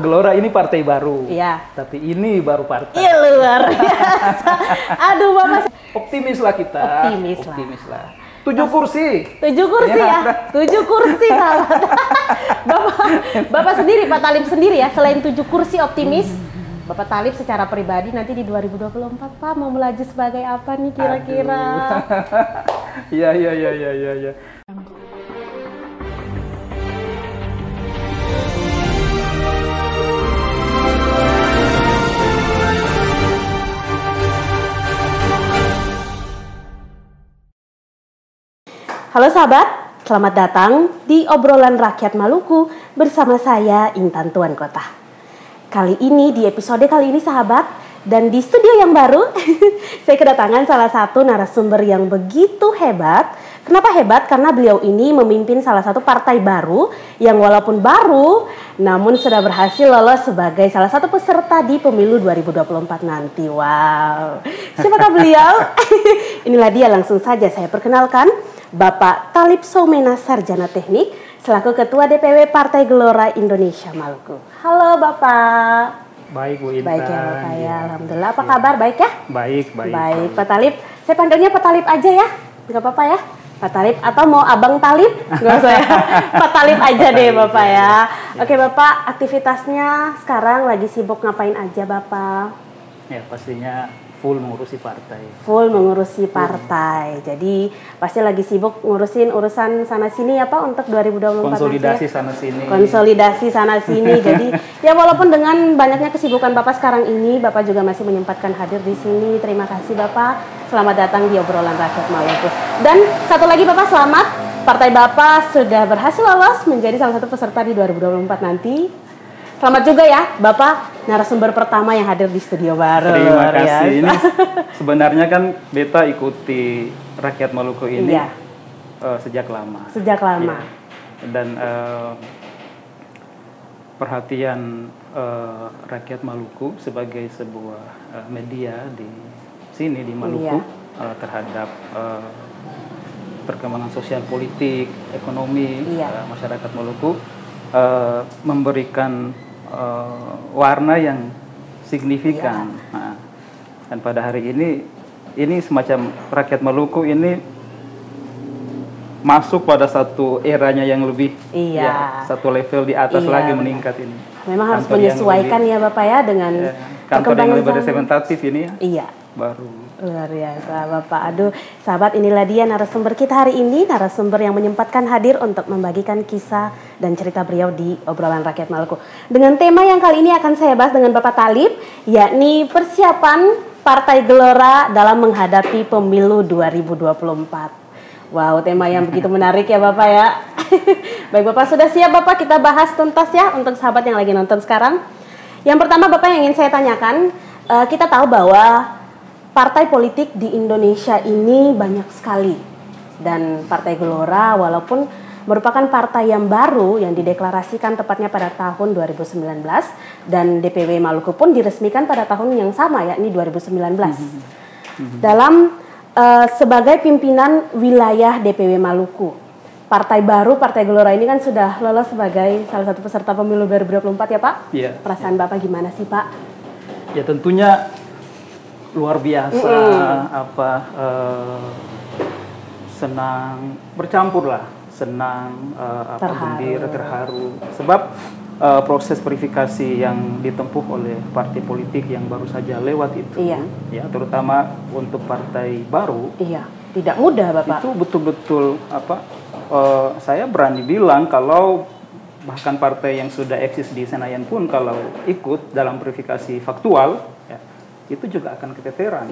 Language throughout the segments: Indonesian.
Gelora ini partai baru. Iya. Tapi ini baru partai. Iya, luar biasa. Aduh, Bapak. Optimis lah kita. Optimis lah. 7 kursi. 7 kursi ya. 7 kursi sahabat. Bapak sendiri, Pak Thalib sendiri ya, selain 7 kursi optimis, Bapak Thalib secara pribadi nanti di 2024 Pak mau melaju sebagai apa nih kira-kira? Iya. Halo sahabat, selamat datang di obrolan rakyat Maluku bersama saya Intan Tuan Kota. Kali ini di episode kali ini sahabat, dan di studio yang baru saya kedatangan salah satu narasumber yang begitu hebat. Kenapa hebat? Karena beliau ini memimpin salah satu partai baru yang walaupun baru namun sudah berhasil lolos sebagai salah satu peserta di pemilu 2024 nanti. Wow, siapakah beliau? Inilah dia, langsung saja saya perkenalkan. Bapak Thalib Soumena Sarjana Teknik selaku Ketua DPW Partai Gelora Indonesia Maluku. Halo Bapak. Baik Bu Intan. Baik ya Bapak ya, Alhamdulillah. Apa kabar? Baik ya? Baik. Baik Pak Thalib, saya panggilnya Pak Thalib aja ya, nggak apa-apa ya? Pak Thalib atau mau Abang Thalib? Nggak usah ya, Pak Thalib aja deh Bapak ya. Oke Bapak, aktivitasnya sekarang lagi sibuk ngapain aja Bapak? Ya pastinya full mengurusi partai. Full mengurusi partai. Jadi pasti lagi sibuk ngurusin urusan sana sini ya Pak untuk 2024 Konsolidasi nanti, ya? sana sini. Konsolidasi sana sini. Jadi ya walaupun dengan banyaknya kesibukan Bapak sekarang ini, Bapak juga masih menyempatkan hadir di sini. Terima kasih Bapak. Selamat datang di obrolan rakyat Maluku. Dan satu lagi Bapak, selamat. Partai Bapak sudah berhasil lolos menjadi salah satu peserta di 2024 nanti. Selamat juga ya, Bapak narasumber pertama yang hadir di studio baru. Terima kasih. Ini sebenarnya kan Beta ikuti rakyat Maluku ini sejak lama. Sejak lama. Ya. Dan perhatian rakyat Maluku sebagai sebuah media di sini di Maluku terhadap perkembangan sosial politik, ekonomi masyarakat Maluku memberikan warna yang signifikan. Nah, dan pada hari ini semacam rakyat Maluku ini masuk pada satu eranya yang lebih satu level di atas lagi meningkat ini. Memang harus menyesuaikan ya Bapak ya dengan kantor yang lebih representatif ini baru. Luar biasa Bapak. Aduh sahabat, inilah dia narasumber kita hari ini, narasumber yang menyempatkan hadir untuk membagikan kisah dan cerita beliau di obrolan rakyat Maluku. Dengan tema yang kali ini akan saya bahas dengan Bapak Thalib, yakni persiapan Partai Gelora dalam menghadapi pemilu 2024. Wow, tema yang begitu menarik ya Bapak ya. Baik Bapak, sudah siap Bapak kita bahas tuntas ya untuk sahabat yang lagi nonton sekarang. Yang pertama Bapak yang ingin saya tanyakan, kita tahu bahwa partai politik di Indonesia ini banyak sekali. Dan Partai Gelora walaupun merupakan partai yang baru yang dideklarasikan tepatnya pada tahun 2019 dan DPW Maluku pun diresmikan pada tahun yang sama yakni 2019. Dalam sebagai pimpinan wilayah DPW Maluku. Partai baru, Partai Gelora ini kan sudah lolos sebagai salah satu peserta pemilu 2024 ya Pak? Iya. Perasaan Bapak gimana sih Pak? Ya tentunya luar biasa, senang, bercampur lah, senang, gembira, terharu. Sebab proses verifikasi yang ditempuh oleh partai politik yang baru saja lewat itu, ya terutama untuk partai baru, tidak mudah Bapak. Itu betul-betul saya berani bilang kalau bahkan partai yang sudah eksis di Senayan pun kalau ikut dalam verifikasi faktual, itu juga akan keteteran.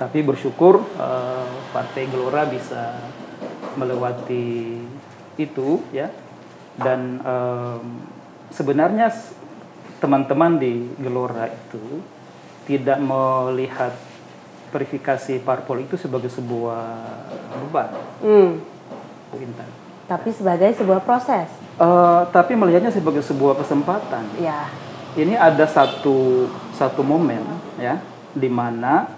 Tapi bersyukur Partai Gelora bisa melewati itu ya. Dan sebenarnya teman-teman di Gelora itu tidak melihat verifikasi parpol itu sebagai sebuah beban. Tapi sebagai sebuah proses. Tapi melihatnya sebagai sebuah kesempatan. Ini ada satu momen ya di mana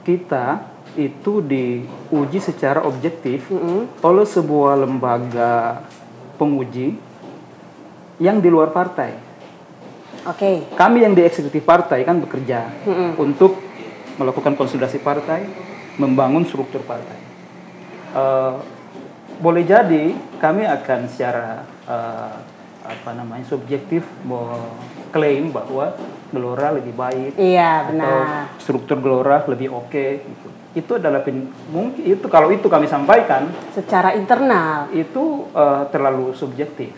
kita itu diuji secara objektif oleh sebuah lembaga penguji yang di luar partai. Oke. Kami yang di eksekutif partai kan bekerja untuk melakukan konsolidasi partai, membangun struktur partai. Boleh jadi kami akan secara subjektif mengklaim bahwa Gelora lebih baik, atau struktur Gelora lebih oke. Gitu. Itu adalah mungkin itu kalau itu kami sampaikan secara internal itu terlalu subjektif.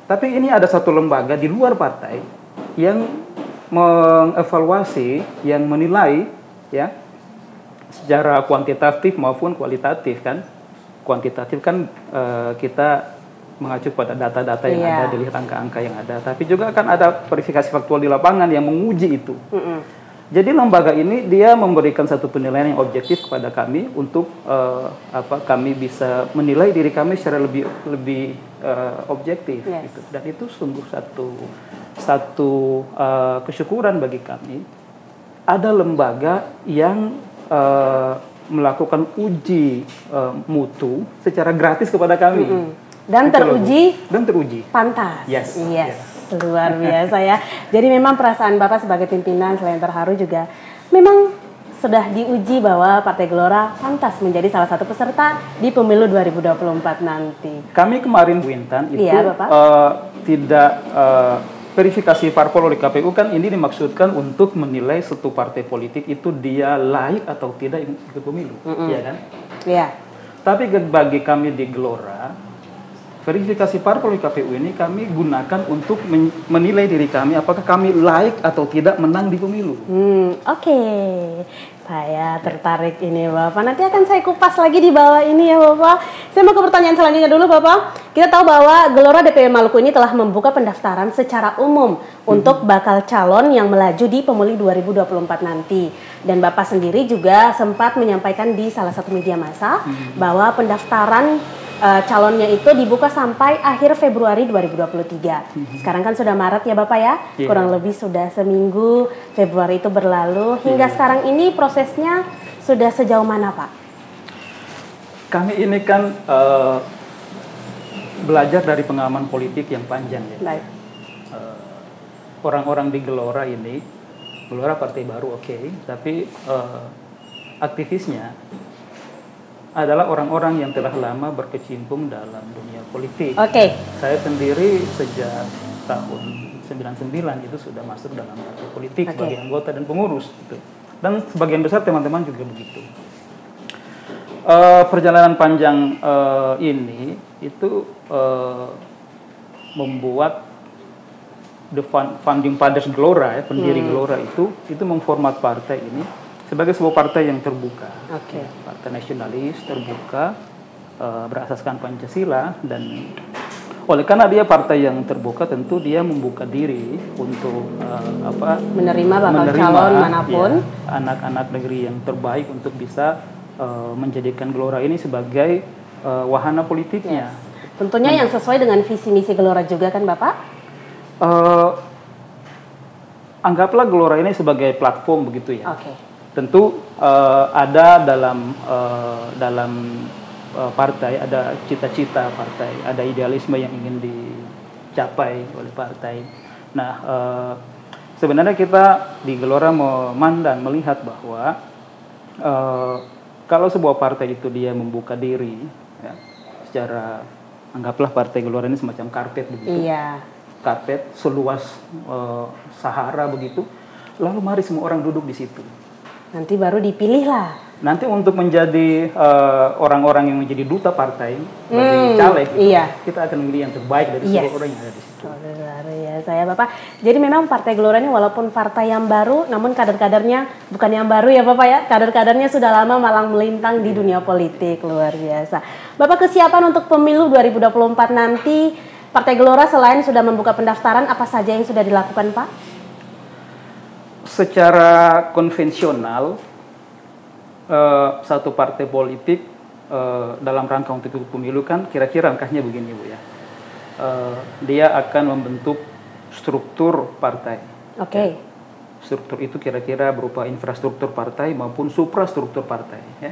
Tapi ini ada satu lembaga di luar partai yang mengevaluasi, yang menilai ya secara kuantitatif maupun kualitatif kan. Kuantitatif kan kita mengacu pada data-data yang ada, dilihat angka-angka yang ada. Tapi juga kan ada verifikasi faktual di lapangan yang menguji itu. Jadi lembaga ini dia memberikan satu penilaian yang objektif kepada kami untuk kami bisa menilai diri kami secara lebih objektif. Gitu. Dan itu sungguh satu kesyukuran bagi kami. Ada lembaga yang melakukan uji mutu secara gratis kepada kami. Dan teruji pantas. Yes. Luar biasa ya. Jadi memang perasaan Bapak sebagai pimpinan selain terharu juga memang sudah diuji bahwa Partai Gelora pantas menjadi salah satu peserta di pemilu 2024 nanti. Kami kemarin Bu Intan itu tidak verifikasi parpol oleh KPU kan ini dimaksudkan untuk menilai satu partai politik itu dia layak atau tidak ikut pemilu, ya kan? Iya. Tapi bagi kami di Gelora, verifikasi parpol di KPU ini kami gunakan untuk menilai diri kami apakah kami layak atau tidak menang di pemilu. Oke. Saya tertarik ini Bapak. Nanti akan saya kupas lagi di bawah ini ya Bapak. Saya mau ke pertanyaan selanjutnya dulu Bapak. Kita tahu bahwa Gelora DPW Maluku ini telah membuka pendaftaran secara umum untuk bakal calon yang melaju di pemilu 2024 nanti. Dan Bapak sendiri juga sempat menyampaikan di salah satu media massa bahwa pendaftaran calonnya itu dibuka sampai akhir Februari 2023. Sekarang kan sudah Maret ya Bapak ya, kurang lebih sudah seminggu Februari itu berlalu. Hingga sekarang ini prosesnya sudah sejauh mana Pak? Kami ini kan belajar dari pengalaman politik yang panjang ya. Baik. Orang-orang di Gelora ini, Gelora partai baru tapi aktivisnya adalah orang-orang yang telah lama berkecimpung dalam dunia politik. Saya sendiri sejak tahun 99 itu sudah masuk dalam partai politik sebagai anggota dan pengurus. Gitu. Dan sebagian besar teman-teman juga begitu. Perjalanan panjang ini itu membuat the founding fathers Gelora, pendiri Gelora itu memformat partai ini sebagai sebuah partai yang terbuka, partai nasionalis terbuka, berasaskan Pancasila, dan oleh karena dia partai yang terbuka tentu dia membuka diri untuk menerima calon manapun, anak-anak negeri yang terbaik untuk bisa menjadikan Gelora ini sebagai wahana politiknya. Tentunya yang sesuai dengan visi misi Gelora juga kan Bapak? Anggaplah Gelora ini sebagai platform begitu ya. Tentu ada dalam partai ada cita-cita partai, ada idealisme yang ingin dicapai oleh partai. Nah, sebenarnya kita di Gelora memandang melihat bahwa kalau sebuah partai itu dia membuka diri, ya, secara anggaplah partai Gelora ini semacam karpet begitu, karpet seluas Sahara begitu, lalu mari semua orang duduk di situ. Nanti baru dipilih lah. Nanti untuk menjadi orang-orang yang menjadi duta partai, bagi caleg, kita akan memilih yang terbaik dari seluruh orang yang ada di situ. Saya Bapak. Jadi memang Partai Gelora ini walaupun partai yang baru, namun kader-kadernya bukan yang baru ya Bapak ya. Kader-kadernya sudah lama malang melintang di dunia politik, luar biasa. Bapak, kesiapan untuk pemilu 2024 nanti, Partai Gelora selain sudah membuka pendaftaran, apa saja yang sudah dilakukan Pak? Secara konvensional, satu partai politik dalam rangka untuk ikut pemilu kan kira-kira angkanya begini Bu ya. Dia akan membentuk struktur partai. Struktur itu kira-kira berupa infrastruktur partai maupun suprastruktur partai. Ya.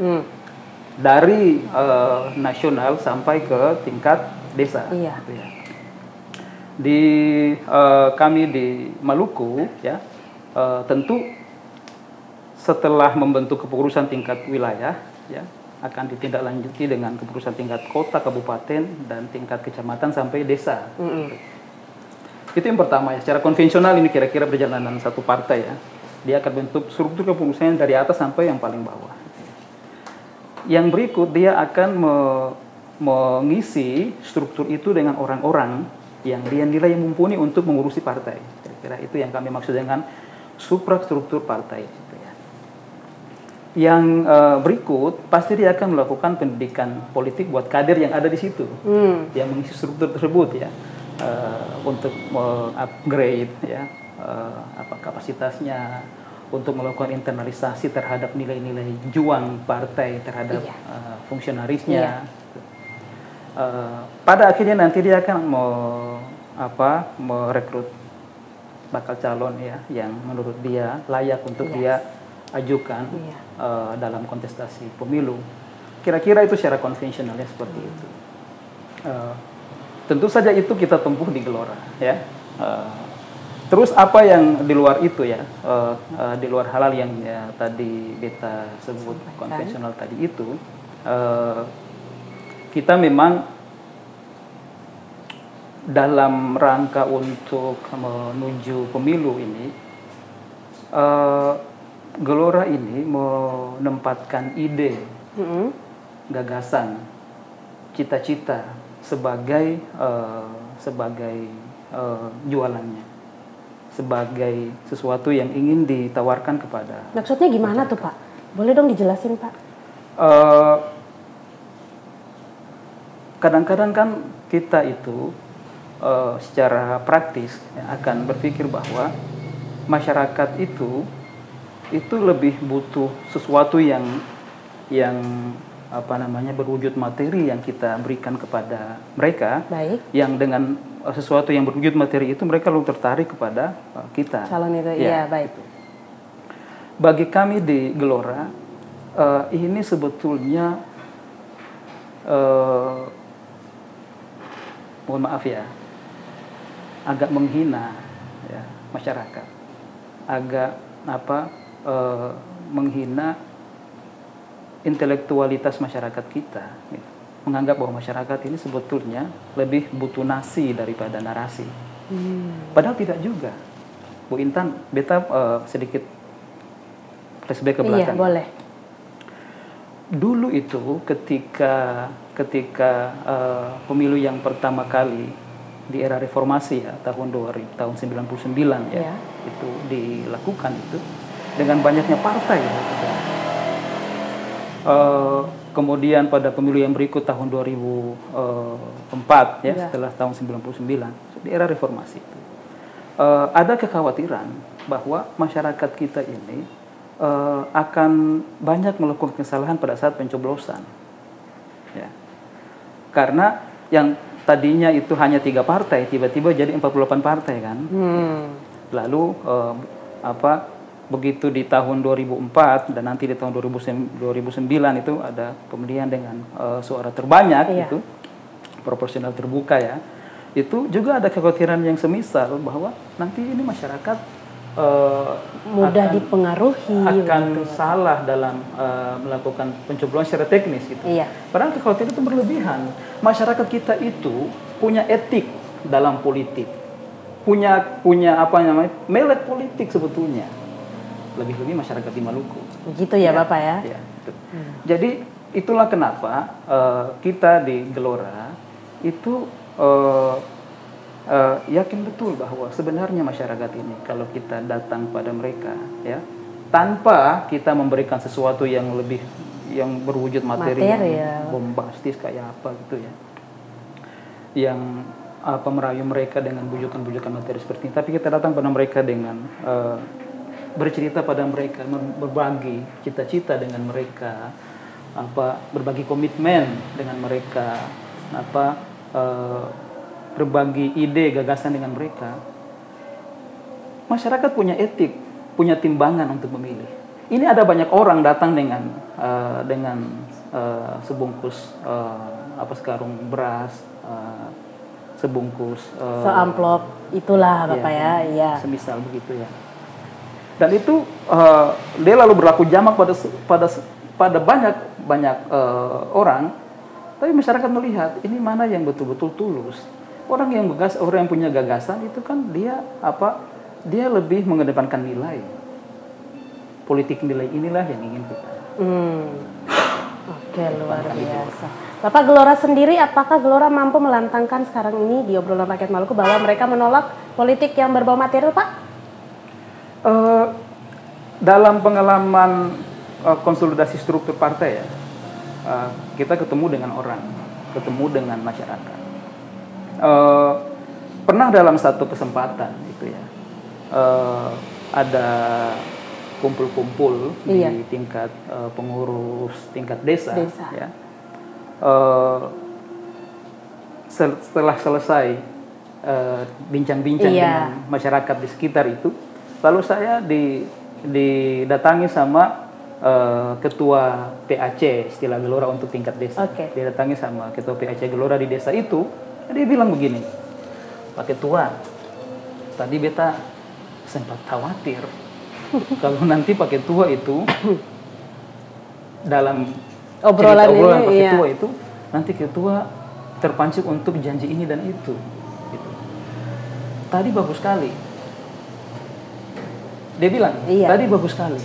Dari nasional sampai ke tingkat desa. Gitu ya. Di kami di Maluku ya, tentu setelah membentuk kepengurusan tingkat wilayah ya, akan ditindaklanjuti dengan kepengurusan tingkat kota, kabupaten, dan tingkat kecamatan sampai desa. Itu yang pertama ya. Secara konvensional ini kira-kira perjalanan satu partai ya. Dia akan bentuk struktur kepengurusan dari atas sampai yang paling bawah. Yang berikut dia akan mengisi struktur itu dengan orang-orang yang dia nilai mumpuni untuk mengurusi partai. Kira-kira itu yang kami maksud dengan suprastruktur partai. Yang berikut pasti dia akan melakukan pendidikan politik buat kader yang ada di situ, yang mengisi struktur tersebut ya, untuk upgrade ya kapasitasnya, untuk melakukan internalisasi terhadap nilai-nilai juang partai terhadap fungsionarisnya. Pada akhirnya nanti dia akan merekrut bakal calon ya yang menurut dia layak untuk dia ajukan dalam kontestasi pemilu. Kira-kira itu secara konvensionalnya seperti itu. Tentu saja itu kita tempuh di Gelora ya. Terus apa yang di luar itu ya, di luar halal yang ya, tadi Beta sebut konvensional tadi itu, kita memang dalam rangka untuk menuju pemilu ini, Gelora ini menempatkan ide, gagasan, cita-cita sebagai jualannya, sebagai sesuatu yang ingin ditawarkan kepada. Maksudnya gimana tuh Pak? Boleh dong dijelasin Pak? Kadang-kadang kan kita itu secara praktis ya, akan berpikir bahwa masyarakat itu lebih butuh sesuatu yang berwujud materi yang kita berikan kepada mereka. Baik. Yang dengan sesuatu yang berwujud materi itu mereka lebih tertarik kepada kita. Calon itu, iya baik. Gitu. Bagi kami di Gelora, ini sebetulnya mohon maaf ya, agak menghina ya, masyarakat, agak menghina intelektualitas masyarakat kita, gitu. Menganggap bahwa masyarakat ini sebetulnya lebih butuh nasi daripada narasi. Padahal tidak juga. Bu Intan, Beta sedikit flashback ke belakang. Iya, boleh. Dulu itu ketika pemilu yang pertama kali di era reformasi ya, tahun 99 ya, itu dilakukan itu dengan banyaknya partai ya. Kemudian pada pemilu yang berikut tahun 2004 ya, setelah tahun 99 di era reformasi itu ada kekhawatiran bahwa masyarakat kita ini akan banyak melakukan kesalahan pada saat pencoblosan ya. Karena yang tadinya itu hanya 3 partai tiba-tiba jadi 48 partai kan. Lalu begitu di tahun 2004 dan nanti di tahun 2009 itu ada pemilihan dengan suara terbanyak itu proporsional terbuka ya. Itu juga ada kekhawatiran yang semisal bahwa nanti ini masyarakat mudah dipengaruhi, akan salah dalam melakukan pencoblosan secara teknis gitu. Padahal kekhawatiran itu berlebihan. Masyarakat kita itu punya etik dalam politik, punya melek politik sebetulnya. Lebih-lebih masyarakat di Maluku. Begitu ya Bapak ya? Ya, jadi itulah kenapa kita di Gelora itu yakin betul bahwa sebenarnya masyarakat ini kalau kita datang pada mereka ya, tanpa kita memberikan sesuatu yang berwujud materi yang bombastis kayak apa gitu ya, yang merayu mereka dengan bujukan-bujukan materi seperti ini, tapi kita datang pada mereka dengan bercerita pada mereka, berbagi cita-cita dengan mereka, berbagi komitmen dengan mereka, berbagi ide gagasan dengan mereka. Masyarakat punya etik, punya timbangan untuk memilih. Ini ada banyak orang datang dengan sebungkus sekarung beras, sebungkus seamplop itulah Bapak ya. Iya. Semisal begitu ya. Dan itu dia lalu berlaku jamak pada banyak orang, tapi masyarakat melihat ini mana yang betul-betul tulus. Orang yang punya gagasan itu kan dia lebih mengedepankan nilai. Politik nilai inilah yang ingin kita. Oke, luar biasa. Bapak Gelora sendiri, apakah Gelora mampu melantangkan sekarang ini di obrolan rakyat Maluku bahwa mereka menolak politik yang berbau material, Pak? Dalam pengalaman konsolidasi struktur partai ya, kita ketemu dengan orang, ketemu dengan masyarakat. Pernah dalam satu kesempatan gitu ya, ada kumpul-kumpul di tingkat pengurus tingkat desa. Ya. Setelah selesai bincang-bincang dengan masyarakat di sekitar itu, lalu saya didatangi sama ketua PAC istilah Gelora untuk tingkat desa. Didatangi sama ketua PAC Gelora di desa itu, dia bilang begini, Pak Ketua, tadi beta sempat khawatir kalau nanti Pak Ketua itu dalam obrolan Pak Ketua itu nanti Ketua terpancing untuk janji ini dan itu. Gitu. Tadi bagus sekali. Dia bilang, tadi bagus sekali.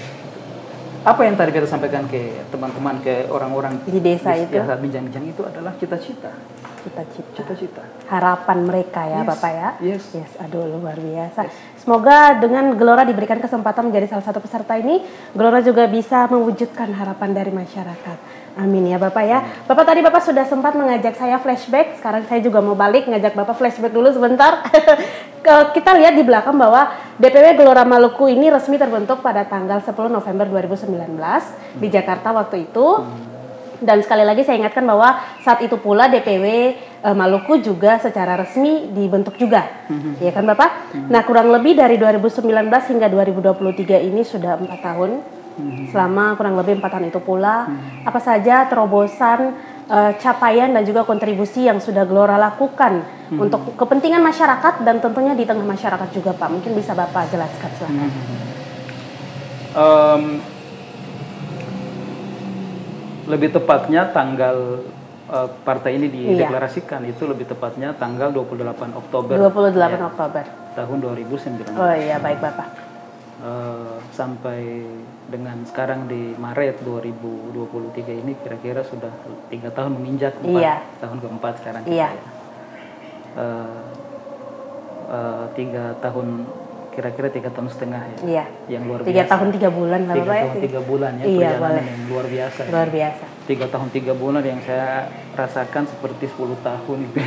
Apa yang tadi kita sampaikan ke teman-teman, ke orang-orang di desa itu? Saat bincang-bincang itu adalah cita-cita. Harapan mereka ya, Bapak ya. Yes. Aduh, luar biasa. Semoga dengan Gelora diberikan kesempatan menjadi salah satu peserta ini, Gelora juga bisa mewujudkan harapan dari masyarakat. Amin ya Bapak ya. Bapak tadi Bapak sudah sempat mengajak saya flashback, sekarang saya juga mau balik ngajak Bapak flashback dulu sebentar. Kita lihat di belakang bahwa DPW Gelora Maluku ini resmi terbentuk pada tanggal 10 November 2019 di Jakarta waktu itu. Dan sekali lagi saya ingatkan bahwa saat itu pula DPW Maluku juga secara resmi dibentuk juga. Ya kan Bapak? Nah, kurang lebih dari 2019 hingga 2023 ini sudah 4 tahun. Selama kurang lebih 4 tahun itu pula, apa saja terobosan, capaian dan juga kontribusi yang sudah Gelora lakukan untuk kepentingan masyarakat dan tentunya di tengah masyarakat juga Pak. Mungkin bisa Bapak jelaskan silakan. Lebih tepatnya tanggal partai ini dideklarasikan itu lebih tepatnya tanggal 28 Oktober. 28 Oktober. Tahun 2019. Oh iya, baik Bapak. Sampai dengan sekarang di Maret 2023 ini kira-kira sudah 3 tahun menginjak tahun keempat sekarang kita ya. 3 tahun kira-kira 3 tahun setengah ya. Iya. Yang luar biasa. 3 tahun 3 bulan Bapak 3 tahun 3 bulan ya, perjalanan yang luar biasa. Luar biasa. 3 tahun 3 bulan yang saya rasakan seperti 10 tahun itu.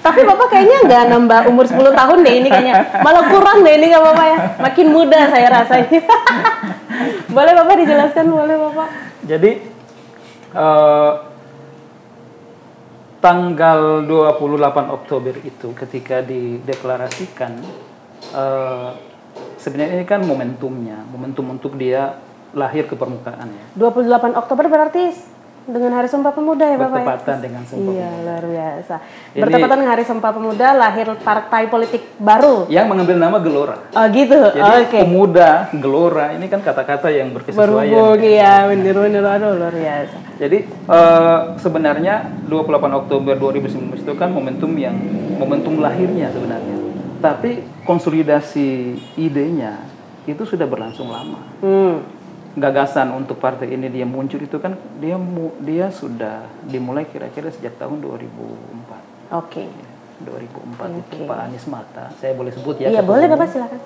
Tapi Bapak kayaknya nggak nambah umur 10 tahun deh ini kayaknya. Malah kurang deh ini nggak Bapak ya. Makin muda saya rasanya. Boleh Bapak dijelaskan, boleh Bapak. Jadi tanggal 28 Oktober itu ketika dideklarasikan, sebenarnya ini kan momentum untuk dia lahir ke permukaan ya. 28 Oktober berarti dengan Hari Sumpah Pemuda ya Bapak? Bertepatan dengan Sumpah Pemuda. Iya, luar biasa. Bertepatan dengan Hari Sumpah Pemuda, lahir partai politik baru. Yang mengambil nama Gelora. Oh gitu, jadi Pemuda, Gelora, ini kan kata-kata yang berkesesuaian. Berhubung, iya, bener-bener, aduh luar biasa. Jadi sebenarnya 28 Oktober 2019 itu kan momentum lahirnya sebenarnya. Tapi konsolidasi idenya itu sudah berlangsung lama. Gagasan untuk partai ini dia muncul itu kan dia sudah dimulai kira-kira sejak tahun 2004. Oke. 2004 itu Pak Anies Mata, saya boleh sebut ya? Iya boleh Bapak silakan.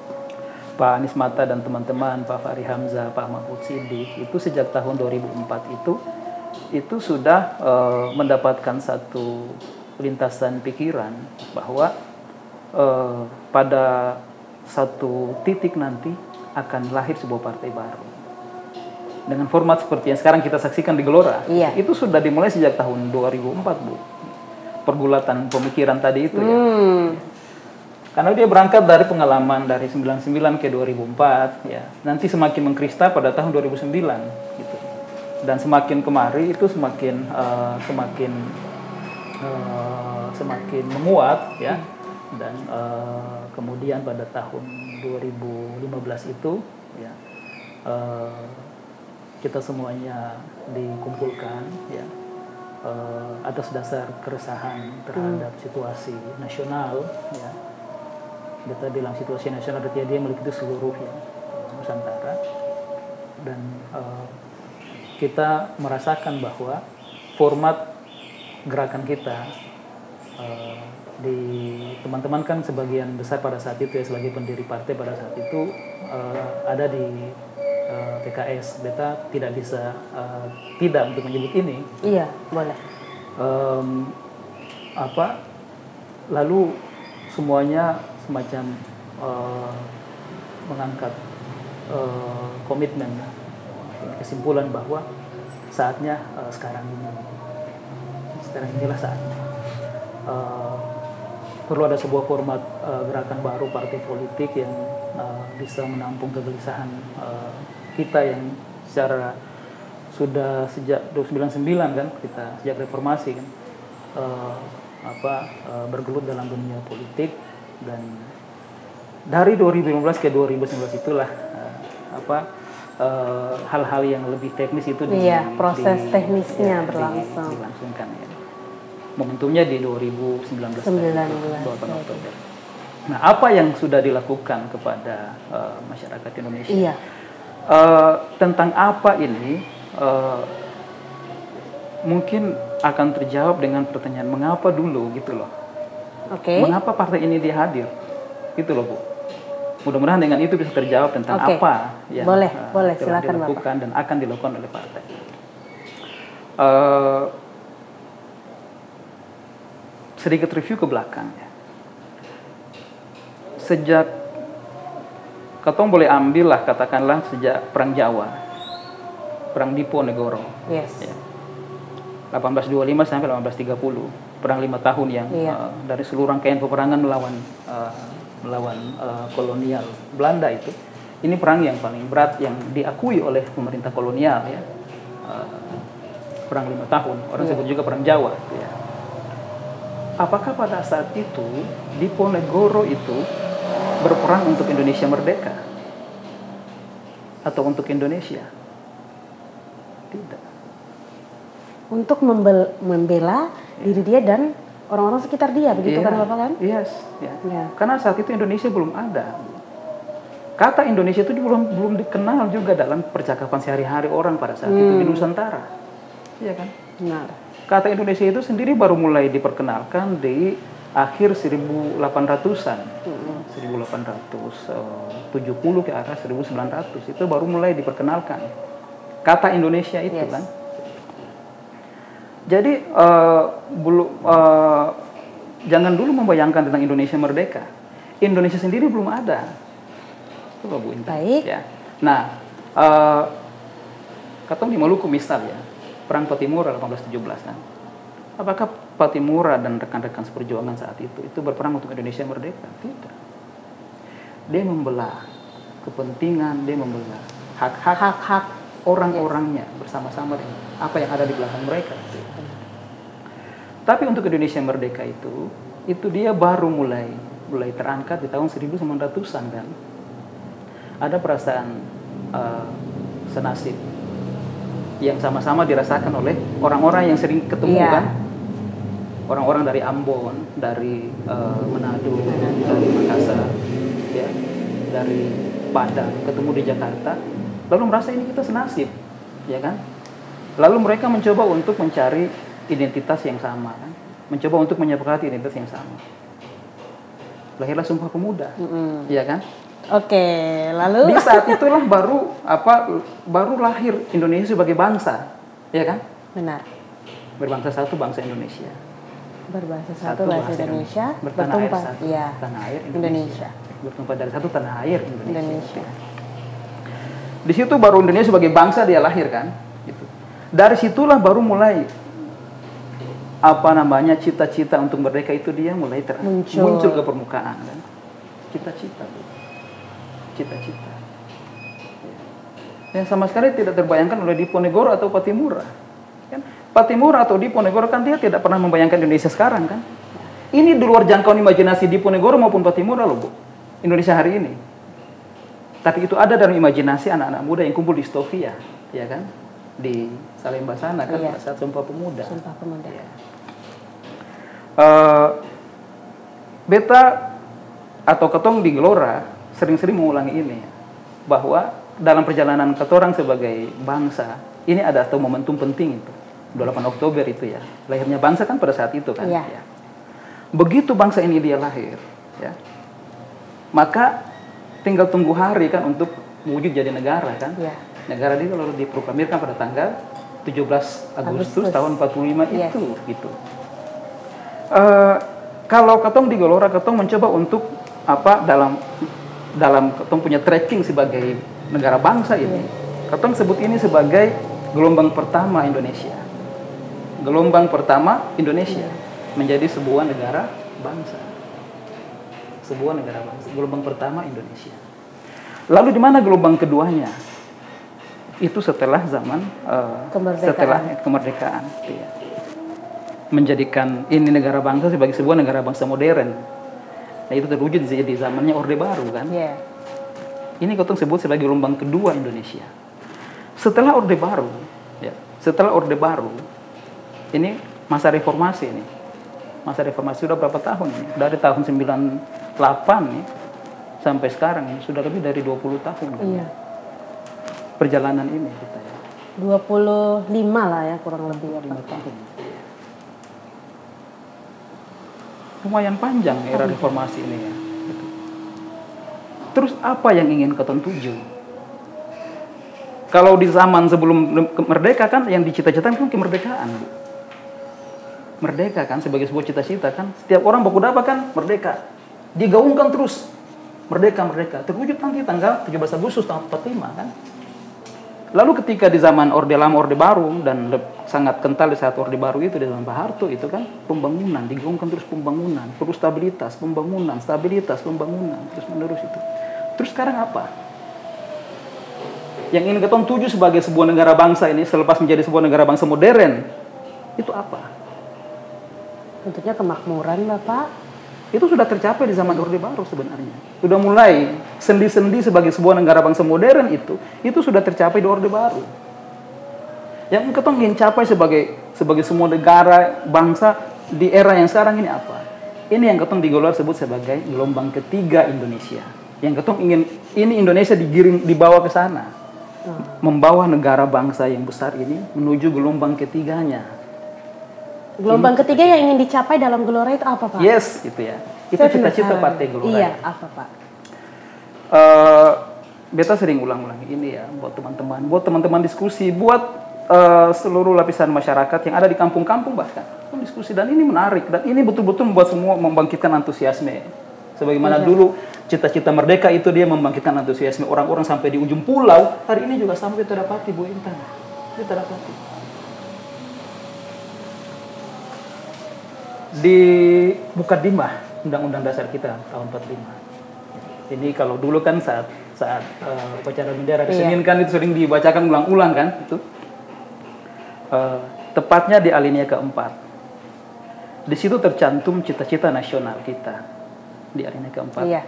Pak Anies Mata dan teman-teman, Pak Fahri Hamzah, Pak Mahfud Siddiq itu sejak tahun 2004 itu sudah mendapatkan satu lintasan pikiran bahwa pada satu titik nanti akan lahir sebuah partai baru. Dengan format seperti yang sekarang kita saksikan di Gelora, itu sudah dimulai sejak tahun 2004, Bu. Pergulatan pemikiran tadi itu ya. Karena dia berangkat dari pengalaman dari 99 ke 2004 ya. Nanti semakin mengkristal pada tahun 2009 gitu. Dan semakin kemari itu semakin semakin menguat ya, dan kemudian pada tahun 2015 itu ya, kita semuanya dikumpulkan ya, atas dasar keresahan terhadap situasi nasional ya. Kita bilang situasi nasional artinya dia meliputi seluruh ya, Nusantara, dan kita merasakan bahwa format gerakan kita di teman-teman kan sebagian besar pada saat itu ya, sebagai pendiri partai pada saat itu ada di PKS. Beta tidak bisa tidak untuk menyebut ini. Iya, boleh. Lalu semuanya semacam mengangkat komitmen, kesimpulan bahwa saatnya sekarang inilah saatnya. Perlu ada sebuah format gerakan baru partai politik yang bisa menampung kegelisahan kita yang secara sudah sejak 99 kan, kita sejak reformasi kan bergelut dalam dunia politik, dan dari 2015 ke 2019 itulah hal-hal yang lebih teknis itu proses teknisnya berlangsung. Dilangsungkan ya. Momentumnya di 2019 Oktober. Nah, apa yang sudah dilakukan kepada masyarakat Indonesia? Iya. Tentang apa ini mungkin akan terjawab dengan pertanyaan mengapa dulu gitu loh. Oke. Mengapa partai ini dihadir? Gitu loh, Bu. Mudah-mudahan dengan itu bisa terjawab tentang apa yang boleh, telah silakan, dilakukan Bapak. dan akan dilakukan oleh partai. Sedikit review ke belakang ya. Sejak Katong boleh ambil lah, katakanlah sejak Perang Jawa, Perang Diponegoro. Yes. Ya. 1825 sampai 1830, perang 5 tahun yang dari seluruh rangkaian peperangan melawan kolonial Belanda itu. Ini perang yang paling berat yang diakui oleh pemerintah kolonial ya. Perang 5 tahun, orang sebut juga Perang Jawa ya. Apakah pada saat itu Diponegoro itu berperang untuk Indonesia merdeka atau untuk Indonesia? Tidak. Untuk membela diri dia dan orang-orang sekitar dia, begitu kan Bapak kan? Yes, ya. Karena saat itu Indonesia belum ada. Kata Indonesia itu belum dikenal juga dalam percakapan sehari-hari orang pada saat itu di Nusantara. Iya kan? Benar. Kata Indonesia itu sendiri baru mulai diperkenalkan di akhir 1800-an. 1870 ke arah 1900 itu baru mulai diperkenalkan. Kata Indonesia itu kan. Jadi jangan dulu membayangkan tentang Indonesia merdeka. Indonesia sendiri belum ada. Coba Bu Intan. Baik. Ya. Nah, Katong di Maluku misal ya, Perang Patimura 1817 kan. Apakah Patimura dan rekan-rekan seperjuangan saat itu berperang untuk Indonesia merdeka? Tidak. Dia membelah kepentingan, dia membelah hak-hak orang-orangnya bersama-sama dengan apa yang ada di belakang mereka. Tapi untuk Indonesia merdeka itu dia baru mulai terangkat di tahun 1900-an kan. Ada perasaan senasib yang sama-sama dirasakan oleh orang-orang yang sering ketemu kan. Orang-orang dari Ambon, dari Manado, dari Makassar, ya, dari Padang, ketemu di Jakarta, lalu merasa ini kita senasib, ya kan? Lalu mereka mencoba untuk mencari identitas yang sama, kan? Mencoba untuk menyepakati identitas yang sama. Lahirlah Sumpah Pemuda, ya kan? Oke, lalu di saat itulah baru lahir Indonesia sebagai bangsa, ya kan? Benar. Berbangsa satu, bangsa Indonesia. Berbahasa satu bahasa Indonesia, bertumpah tanah air Indonesia. Bertumpah dari satu tanah air Indonesia. Di situ baru Indonesia sebagai bangsa dia lahir kan, gitu. Dari situlah baru mulai cita-cita untuk merdeka itu dia mulai muncul ke permukaan kan. Cita-cita. Yang sama sekali tidak terbayangkan oleh Diponegoro atau Patimura. Kan Pattimura atau Diponegoro kan dia tidak pernah membayangkan Indonesia sekarang kan. Ini di luar jangkauan imajinasi Diponegoro maupun Pattimura loh Bu, Indonesia hari ini. Tapi itu ada dalam imajinasi anak-anak muda yang kumpul di Stovia, ya kan? Di Salemba sana kan, pada saat Sumpah Pemuda. Sumpah Pemuda. Ya. Beta atau ketong di Gelora sering-sering mengulangi ini, bahwa dalam perjalanan ketorang sebagai bangsa, ini ada atau momentum penting itu. 28 Oktober itu ya, lahirnya bangsa kan pada saat itu kan. Ya. Ya. Begitu bangsa ini dia lahir, ya, maka tinggal tunggu hari kan untuk wujud jadi negara kan. Ya. Negara ini kalau diproklamirkan pada tanggal 17 Agustus tahun 45 itu, gitu. Kalau ketong di Gelora, ketong mencoba untuk apa dalam ketong punya tracking sebagai negara bangsa ini, ketong sebut ini sebagai gelombang pertama Indonesia. Gelombang pertama Indonesia menjadi sebuah negara bangsa. Sebuah negara bangsa. Gelombang pertama Indonesia. Lalu di mana gelombang keduanya? Itu setelah zaman kemerdekaan. Ya. Menjadikan ini negara bangsa sebagai sebuah negara bangsa modern. Nah itu terwujud di zamannya Orde Baru kan. Yeah. Ini ketong sebut sebagai gelombang kedua Indonesia. Setelah Orde Baru, ya, setelah Orde Baru, ini masa reformasi ini. Masa reformasi sudah berapa tahun ini? Dari tahun 98 nih sampai sekarang ini sudah lebih dari 20 tahun. Iya. Perjalanan ini kita ya. 25 lah ya kurang lebih 5 tahun. Lumayan panjang era reformasi ini ya. Terus apa yang ingin ketong tuju? Kalau di zaman sebelum merdeka kan yang dicita-citakan kan kemerdekaan, Bu. Merdeka kan sebagai sebuah cita-cita kan. Setiap orang baku dapat kan merdeka. Digaungkan terus. Merdeka. Terwujud nanti tanggal 17 Agustus tahun 45 kan. Lalu ketika di zaman Orde Lama, Orde Baru dan sangat kental di saat Orde Baru itu di zaman Pak Harto itu kan pembangunan, digaungkan terus pembangunan, perlu stabilitas, pembangunan, terus menerus itu. Terus sekarang apa? Yang ingin ketong tuju sebagai sebuah negara bangsa ini selepas menjadi sebuah negara bangsa modern, itu apa? Tentunya kemakmuran, Bapak. Itu sudah tercapai di zaman Orde Baru sebenarnya. Sudah mulai sendi-sendi sebagai sebuah negara bangsa modern itu sudah tercapai di Orde Baru. Yang ketong ingin capai sebagai semua negara bangsa di era yang sekarang ini apa? Ini yang ketong di Gelora sebut sebagai gelombang ketiga Indonesia. Yang ketong ingin ini Indonesia dibawa ke sana. Membawa negara bangsa yang besar ini menuju gelombang ketiganya. Gelombang ketiga yang ingin dicapai dalam Gelora itu apa, Pak? Yes, itu ya. Itu cita-cita Partai Gelora. Iya, apa, Pak? Beta sering ulang-ulang ini ya buat teman-teman diskusi, buat seluruh lapisan masyarakat yang ada di kampung-kampung bahkan diskusi, dan ini menarik dan ini betul-betul membuat semua membangkitkan antusiasme. Sebagaimana dulu cita-cita merdeka itu dia membangkitkan antusiasme orang-orang sampai di ujung pulau, hari ini juga sampai terdapati Bu Intan. Kita dapati. Di Mukadimah Undang-Undang Dasar kita tahun 45. Ini kalau dulu kan saat upacara bendera diseninkan itu sering dibacakan ulang-ulang kan itu. Tepatnya di alinea keempat. Di situ tercantum cita-cita nasional kita di alinea keempat. Iya.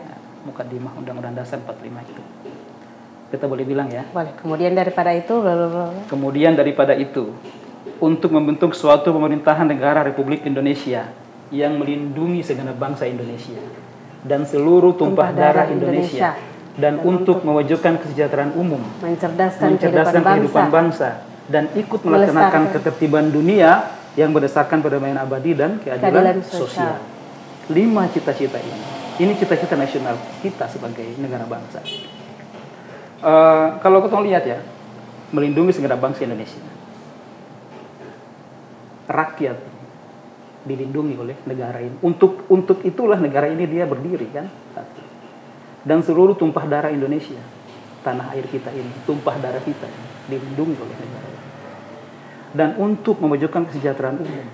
Mukadimah Undang-Undang Dasar 45 itu. Kita boleh bilang ya. Boleh. Kemudian daripada itu untuk membentuk suatu pemerintahan negara Republik Indonesia yang melindungi segenap bangsa Indonesia dan seluruh tumpah darah Indonesia dan untuk mewujudkan kesejahteraan umum, mencerdaskan kehidupan bangsa dan ikut melaksanakan ketertiban dunia yang berdasarkan perdamaian abadi dan keadilan sosial. 5 cita-cita ini cita-cita nasional kita sebagai negara bangsa. Kalau kita lihat ya, melindungi segenap bangsa Indonesia. Rakyat dilindungi oleh negara ini. Untuk itulah negara ini dia berdiri kan. Dan seluruh tumpah darah Indonesia, tanah air kita ini, tumpah darah kita ini, dilindungi oleh negara ini. Dan untuk mewujudkan kesejahteraan umum,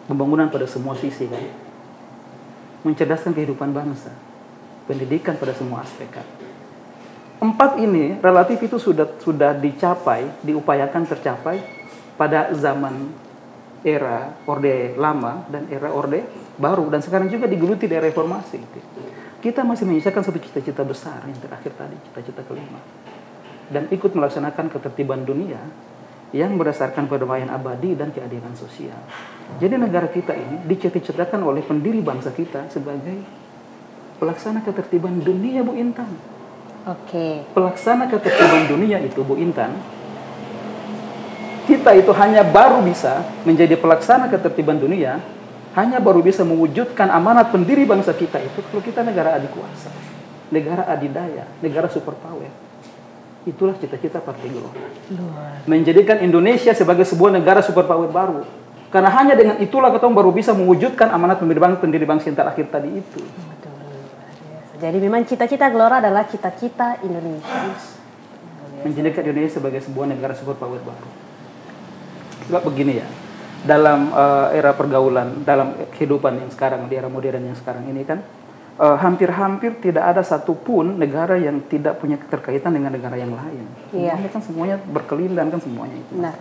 pembangunan pada semua sisi kan, mencerdaskan kehidupan bangsa, pendidikan pada semua aspek kan. 4 ini relatif itu sudah dicapai, diupayakan tercapai pada zaman era Orde Lama dan era Orde Baru, dan sekarang juga digeluti dari reformasi. Kita masih menyisakan satu cita-cita besar yang terakhir tadi, cita-cita kelima, dan ikut melaksanakan ketertiban dunia yang berdasarkan perdamaian abadi dan keadilan sosial. Jadi negara kita ini dicita-citakan oleh pendiri bangsa kita sebagai pelaksana ketertiban dunia, Bu Intan. Oke. Pelaksana ketertiban dunia itu, Bu Intan, kita itu hanya baru bisa menjadi pelaksana ketertiban dunia, hanya baru bisa mewujudkan amanat pendiri bangsa kita itu kalau kita negara adikuasa, negara adidaya, negara superpower. Itulah cita-cita Partai Gelora. Menjadikan Indonesia sebagai sebuah negara superpower baru. Karena hanya dengan itulah kita baru bisa mewujudkan amanat pendiri bangsa yang terakhir tadi itu. Jadi memang cita-cita Gelora adalah cita-cita Indonesia. Menjadikan Indonesia sebagai sebuah negara superpower baru. Sebab begini ya, dalam era pergaulan, dalam kehidupan yang sekarang, di era modern yang sekarang ini kan, hampir-hampir tidak ada satupun negara yang tidak punya keterkaitan dengan negara yang lain. Semuanya kan semuanya berkelindan kan semuanya itu. Nah,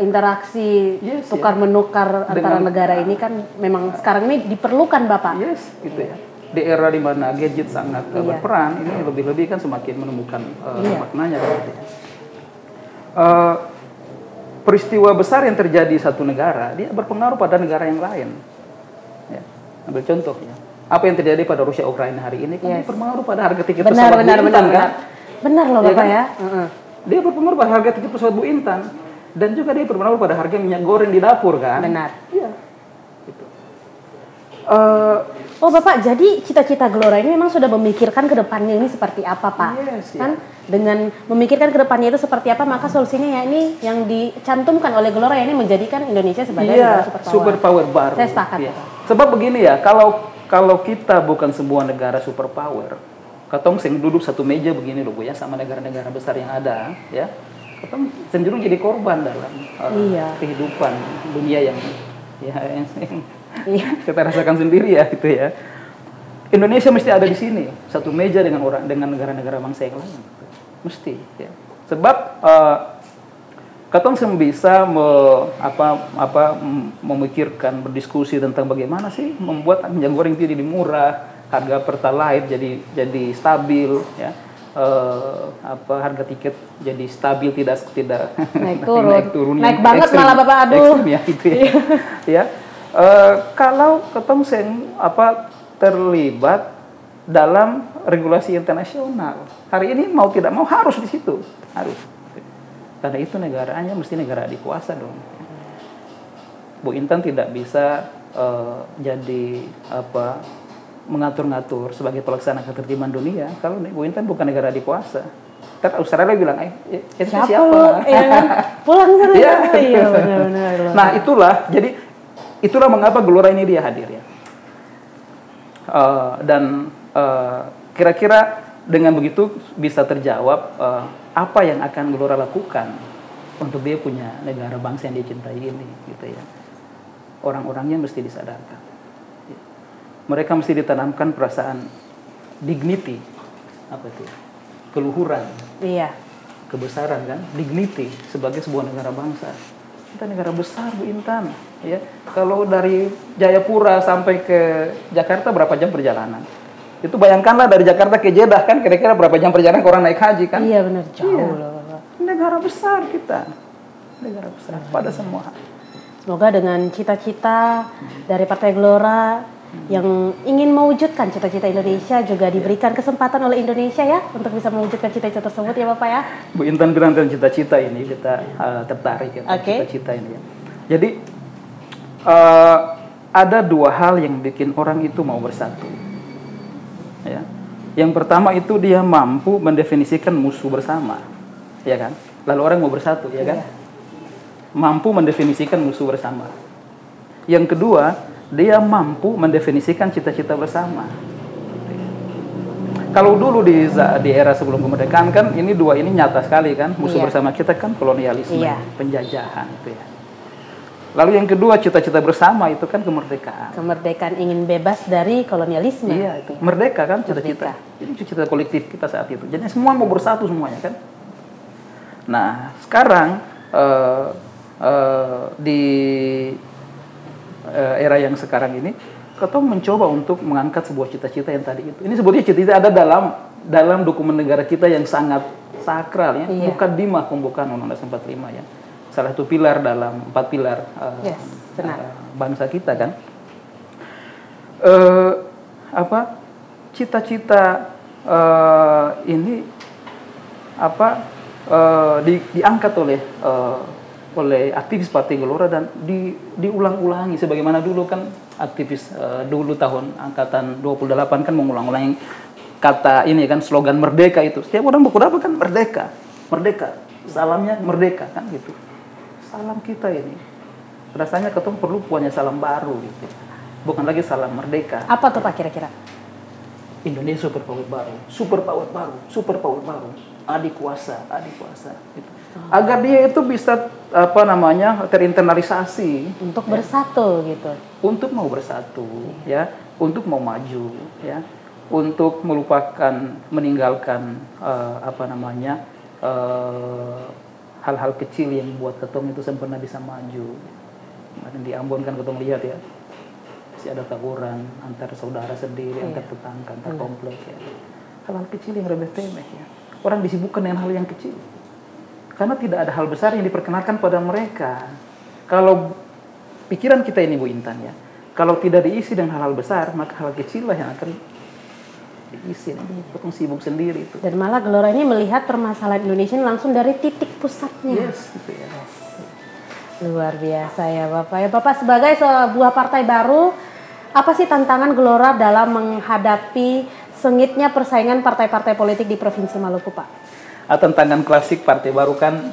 interaksi tukar menukar antara negara ini kan memang sekarang ini diperlukan, Bapak. Gitu ya. Di era di mana gadget sangat berperan, ini lebih-lebih kan semakin menemukan maknanya. Peristiwa besar yang terjadi di satu negara, dia berpengaruh pada negara yang lain. Ya. Ambil contoh ya. Apa yang terjadi pada Rusia Ukraina hari ini kan dia berpengaruh pada harga tiket pesawat Bu Intan kan? Benar loh Bapak ya. Dia berpengaruh pada harga tiket pesawat Bu Intan, dan juga dia berpengaruh pada harga minyak goreng di dapur kan? Benar. Iya. Gitu. Oh Bapak, jadi cita-cita Gelora ini memang sudah memikirkan ke depannya ini seperti apa Pak? Kan dengan memikirkan ke depannya itu seperti apa, maka solusinya ya ini yang dicantumkan oleh Gelora ya, ini menjadikan Indonesia sebagai negara superpower baru. Saya sepakat. Sebab begini ya, kalau kita bukan sebuah negara superpower, katong sing duduk satu meja begini loh Bu ya, sama negara-negara besar yang ada ya, katong cenderung jadi korban dalam kehidupan dunia yang kita rasakan sendiri ya gitu ya. Indonesia mesti ada di sini satu meja dengan negara-negara bangsa yang lain, mesti ya. Sebab katong bisa memikirkan, berdiskusi tentang bagaimana sih membuat minyak goreng itu jadi murah, harga pertalite jadi stabil ya. Harga tiket jadi stabil, tidak naik turun naik banget ekstrim, malah Bapak, aduh ya gitu ya. Ya. Kalau ketemu terlibat dalam regulasi internasional, hari ini mau tidak mau harus di situ, harus. Karena itu negaranya mesti negara adikuasa dong. Bu Intan tidak bisa jadi mengatur-ngatur sebagai pelaksana ketertiban dunia kalau Bu Intan bukan negara adikuasa. Kan Australia bilang, siapa? Ya kan? Pulang sana. Iya, benar. Nah itulah mengapa Gelora ini dia hadir ya. Dan kira-kira dengan begitu bisa terjawab apa yang akan Gelora lakukan untuk dia punya negara bangsa yang dia cintai ini, gitu ya. Orang-orangnya mesti disadarkan. Mereka mesti ditanamkan perasaan dignity, apa itu? Keluhuran. Iya. Kebesaran kan, dignity sebagai sebuah negara bangsa. Kita negara besar Bu Intan, ya. Kalau dari Jayapura sampai ke Jakarta berapa jam perjalanan? Itu bayangkanlah dari Jakarta ke Jeddah kan kira-kira berapa jam perjalanan orang naik haji kan? Iya benar, jauh loh Bapak. Negara besar kita, negara besar pada semua. Semoga dengan cita-cita dari Partai Gelora yang ingin mewujudkan cita-cita Indonesia juga diberikan kesempatan oleh Indonesia ya untuk bisa mewujudkan cita-cita tersebut ya Bapak ya. Bu Intan bilang tentang cita-cita ini kita tertarik ya cita-cita ini ya. Jadi ada dua hal yang bikin orang itu mau bersatu. Ya. Yang pertama itu dia mampu mendefinisikan musuh bersama, ya kan? Lalu orang mau bersatu, ya kan? Mampu mendefinisikan musuh bersama. Yang kedua, dia mampu mendefinisikan cita-cita bersama. Kalau dulu di era sebelum kemerdekaan kan dua ini nyata sekali kan, musuh bersama kita kan kolonialisme, penjajahan itu ya. Lalu yang kedua cita-cita bersama itu kan kemerdekaan. Kemerdekaan, ingin bebas dari kolonialisme. Iya itu. Merdeka kan cita-cita. Ini cita-cita kolektif kita saat itu. Jadi semua mau bersatu semuanya kan. Nah sekarang di era yang sekarang ini, ketong mencoba untuk mengangkat sebuah cita-cita yang tadi itu. Ini sebetulnya cita-cita ada dalam dokumen negara kita yang sangat sakral ya, Mukaddimah pembukaan Undang-Undang 45 ya. Salah satu pilar dalam 4 pilar bangsa kita kan. Cita-cita ini diangkat oleh aktivis Partai Gelora dan diulang-ulangi sebagaimana dulu kan aktivis dulu tahun angkatan 28 kan mengulang-ulangi kata ini kan, slogan merdeka itu. Setiap orang berkuda kan merdeka, merdeka, salamnya merdeka kan gitu. Salam kita ini rasanya ketemu perlu punya salam baru gitu. Bukan lagi salam merdeka. Apa tuh Pak kira-kira? Indonesia super power baru, super power baru, super power baru, adik kuasa gitu. Agar dia itu bisa terinternalisasi untuk bersatu gitu. Untuk mau bersatu ya, untuk mau maju ya, untuk meninggalkan hal-hal kecil yang buat ketong itu sempurna bisa maju. Kemarin di Ambon kan ketong lihat ya, masih ada tawuran antar saudara sendiri, antar tetangga, antar komplek ya. Hal-hal kecil yang remeh-temeh ya. Orang disibukkan dengan hal yang kecil. Karena tidak ada hal besar yang diperkenalkan pada mereka. Kalau pikiran kita ini Bu Intan ya, kalau tidak diisi dengan hal-hal besar, maka hal kecil lah yang akan diisi. Potong sibuk sendiri itu. Dan malah Gelora ini melihat permasalahan Indonesia langsung dari titik pusatnya. Yes, gitu ya. Luar biasa ya Bapak. Ya Bapak sebagai sebuah partai baru, apa sih tantangan Gelora dalam menghadapi sengitnya persaingan partai-partai politik di Provinsi Maluku, Pak? Tantangan klasik partai baru kan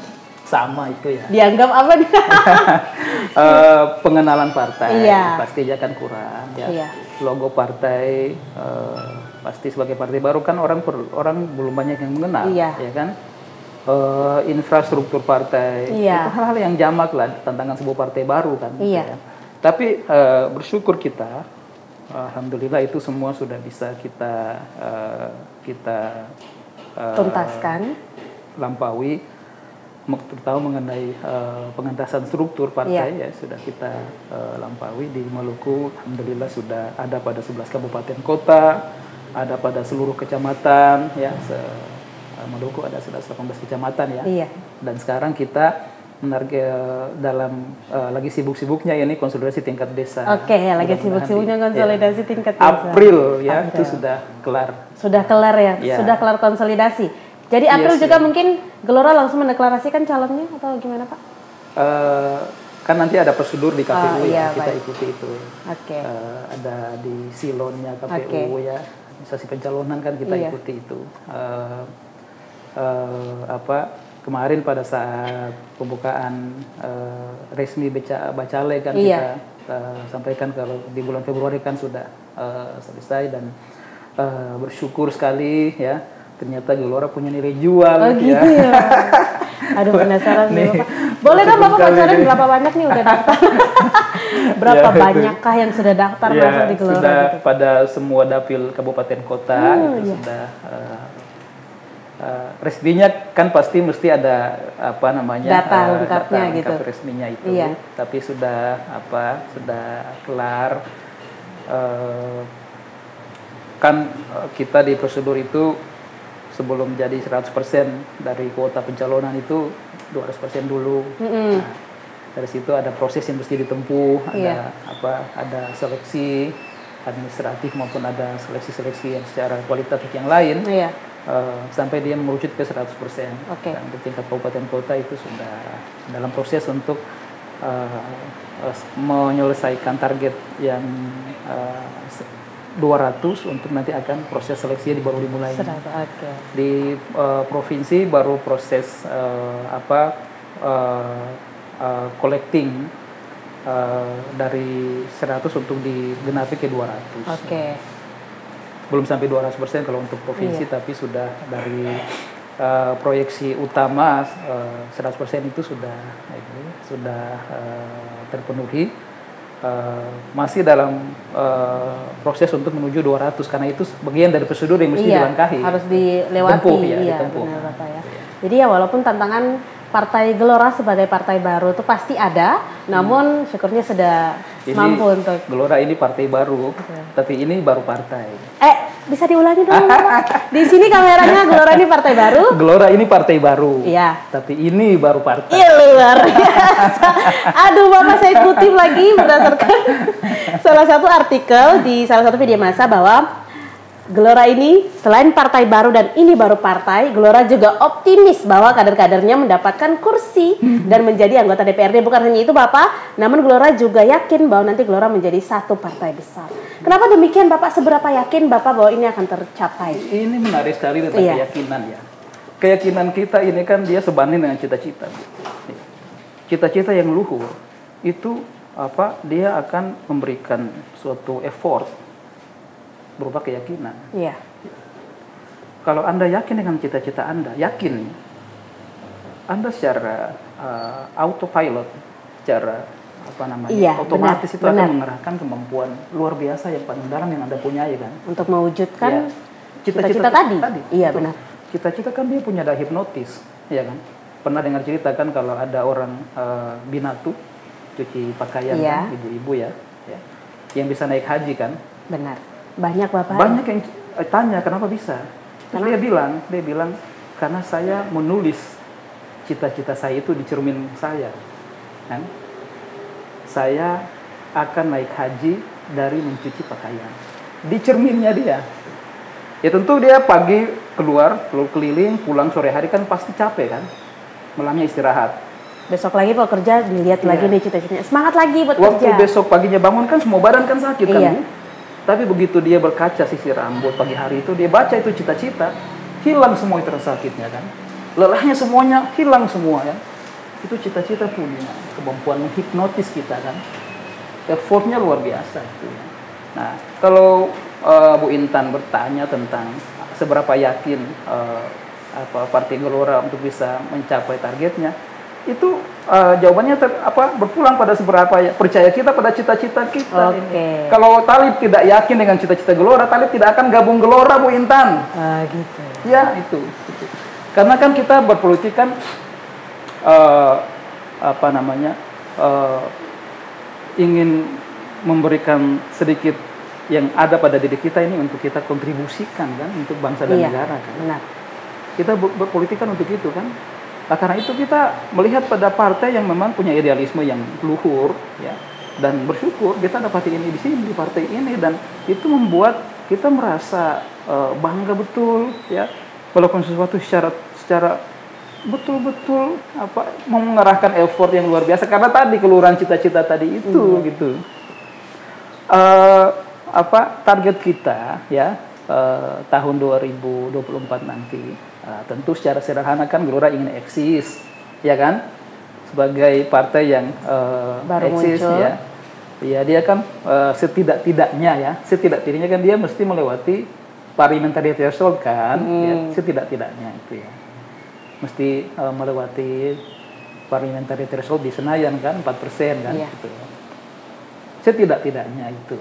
sama itu ya. Dianggap apa nih? Pengenalan partai pasti akan kurang ya. Logo partai pasti sebagai partai baru kan orang belum banyak yang mengenal ya kan. Infrastruktur partai itu hal-hal yang jamak lah, tantangan sebuah partai baru kan. Ya. Tapi bersyukur kita, alhamdulillah itu semua sudah bisa kita tuntaskan, lampaui, terutama mengenai pengentasan struktur partai ya sudah kita lampaui di Maluku. Alhamdulillah sudah ada pada 11 kabupaten kota, ada pada seluruh kecamatan ya. Maluku ada 18 kecamatan ya. Dan sekarang kita dalam lagi sibuk-sibuknya ya ini konsolidasi tingkat desa. Oke, lagi sibuk-sibuknya konsolidasi tingkat desa. April ya itu sudah kelar. Sudah kelar ya, sudah kelar konsolidasi. Jadi April juga mungkin Gelora langsung mendeklarasikan calonnya atau gimana Pak? Kan nanti ada prosedur di KPU kita ikuti itu. Ada di silonnya KPU ya, administrasi pencalonan kan kita ikuti itu. Kemarin pada saat pembukaan resmi Bacalek kan kita sampaikan kalau di bulan Februari kan sudah selesai dan bersyukur sekali ya ternyata Gelora punya nilai jual gitu ya. Aduh penasaran nih Bapak. Boleh kan Bapak bocorin berapa banyak nih udah daftar? Berapa banyakkah yang sudah daftar masuk di Gelora? Sudah gitu? Pada semua dapil kabupaten kota itu sudah resminya kan pasti mesti ada data lengkapnya data lengkap resminya itu, tapi sudah kelar. Kan kita di prosedur itu sebelum jadi 100% dari kuota pencalonan itu 200% dulu. Nah, dari situ ada proses yang mesti ditempuh, ada seleksi administratif maupun ada seleksi-seleksi yang secara kualitatif yang lain. Sampai dia merucut ke 100%. Dan di tingkat kabupaten kota itu sudah dalam proses untuk menyelesaikan target yang 200 untuk nanti akan proses seleksi baru dimulai. Di provinsi baru proses collecting dari 100 untuk digenapi ke 200. Belum sampai 200% kalau untuk provinsi, tapi sudah dari proyeksi utama 100% itu sudah terpenuhi. Masih dalam proses untuk menuju 200 karena itu bagian dari prosedur yang mesti dilangkahi. Harus dilewati. Ditempuh. Benar Bapak ya. Jadi ya walaupun tantangan Partai Gelora sebagai partai baru itu pasti ada, namun syukurnya sudah mampu untuk. Gelora ini partai baru, tapi ini baru partai. Bisa diulangi dulu, Pak? Di sini kameranya Gelora ini partai baru. Gelora ini partai baru. Iya. Tapi ini baru partai. Iya, luar biasa. Aduh, Bapak, saya kutip lagi berdasarkan salah satu artikel di salah satu media massa bahwa Gelora ini selain partai baru dan ini baru partai, Gelora juga optimis bahwa kader-kadernya mendapatkan kursi dan menjadi anggota DPRD. Bukan hanya itu, Bapak, namun Gelora juga yakin bahwa nanti Gelora menjadi satu partai besar. Kenapa demikian, Bapak? Seberapa yakin Bapak bahwa ini akan tercapai? Ini menarik sekali tentang keyakinan ya. Keyakinan kita ini kan dia sebanding dengan cita-cita. Cita-cita yang luhur itu dia akan memberikan suatu effort berupa keyakinan. Iya. Kalau Anda yakin dengan cita-cita Anda, yakin Anda secara autopilot, secara otomatis itu akan mengerahkan kemampuan luar biasa yang paling dalam yang Anda punyai kan. Untuk mewujudkan cita-cita tadi. Iya, benar. Cita-cita kan dia punya daya hipnotis, ya kan. Pernah dengar cerita kan kalau ada orang binatu cuci pakaian kan, ibu-ibu ya, yang bisa naik haji kan. Benar. Banyak, Bapak. Banyak yang tanya kenapa bisa. Dia bilang karena saya menulis cita-cita saya itu di cermin saya. Kan? Saya akan naik haji dari mencuci pakaian. Di cerminnya dia. Ya tentu dia pagi keluar keliling, pulang sore hari kan pasti capek kan. Malamnya istirahat. Besok lagi kalau kerja dilihat lagi nih cita-citanya. Semangat lagi buat Waktu kerja. besok paginya bangun kan semua badan kan sakit kan. Tapi begitu dia berkaca sisir rambut pagi hari itu, dia baca itu cita-cita, hilang semua itu rasa sakitnya kan. Lelahnya semuanya hilang semua ya. Itu cita-cita punya kemampuan menghipnotis kita kan. Effortnya luar biasa itu. Nah, kalau Bu Intan bertanya tentang seberapa yakin Partai Gelora untuk bisa mencapai targetnya, itu jawabannya berpulang pada seberapa percaya kita pada cita-cita kita. Kalau Talib tidak yakin dengan cita-cita Gelora, Talib tidak akan gabung Gelora, Bu Intan. Gitu. Ya itu. Karena kan kita berpolitik kan ingin memberikan sedikit yang ada pada diri kita ini untuk kita kontribusikan kan untuk bangsa dan negara kan. Benar. Kita berpolitik kan untuk itu kan. Nah, karena itu kita melihat pada partai yang memang punya idealisme yang luhur ya, dan bersyukur kita dapat ini di sini di partai ini, dan itu membuat kita merasa bangga betul ya, walaupun sesuatu secara betul-betul mengerahkan effort yang luar biasa karena tadi keluaran cita-cita tadi itu gitu. Target kita ya tahun 2024 nanti. Tentu secara sederhana kan Gelora ingin eksis, ya kan, sebagai partai yang baru eksis muncul. Ya dia kan setidak-tidaknya kan dia mesti melewati parliamentary threshold kan, ya, setidak-tidaknya itu ya, mesti melewati parliamentary threshold di Senayan kan 4% kan, gitu. Setidak-tidaknya itu.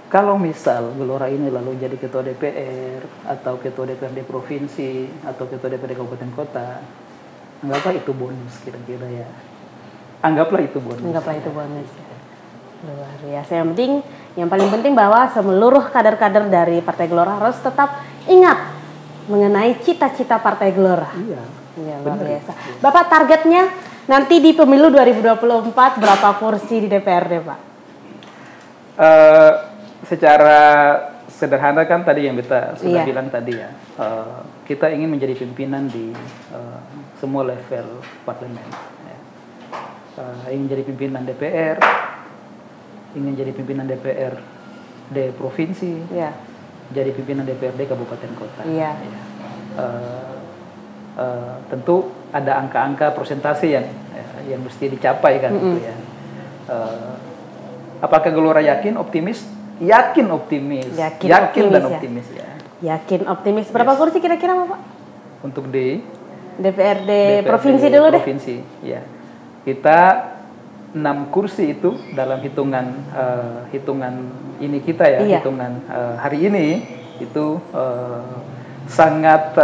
Kalau misal Gelora ini lalu jadi ketua DPR atau ketua DPRD provinsi atau ketua DPRD kabupaten kota, anggaplah itu bonus kira-kira ya. Anggaplah itu bonus. Luar biasa. Yang paling penting bahwa seluruh kader-kader dari Partai Gelora harus tetap ingat mengenai cita-cita Partai Gelora. Iya. Luar biasa. Bapak, targetnya nanti di pemilu 2024 berapa kursi di DPRD, Pak? Secara sederhana kan tadi yang kita sudah bilang tadi ya, kita ingin menjadi pimpinan di semua level parlemen. Ingin jadi pimpinan DPR, ingin jadi pimpinan DPRD provinsi, jadi pimpinan DPRD kabupaten kota. Tentu ada angka-angka persentase yang mesti dicapai kan gitu ya. Apakah Gelora yakin, optimis? Yakin optimis. Yakin dan optimis ya. Yakin optimis. Berapa kursi kira-kira, Bapak? Untuk di DPRD provinsi dulu deh. Provinsi, ya. Kita 6 kursi itu dalam hitungan ini kita ya, hitungan hari ini itu sangat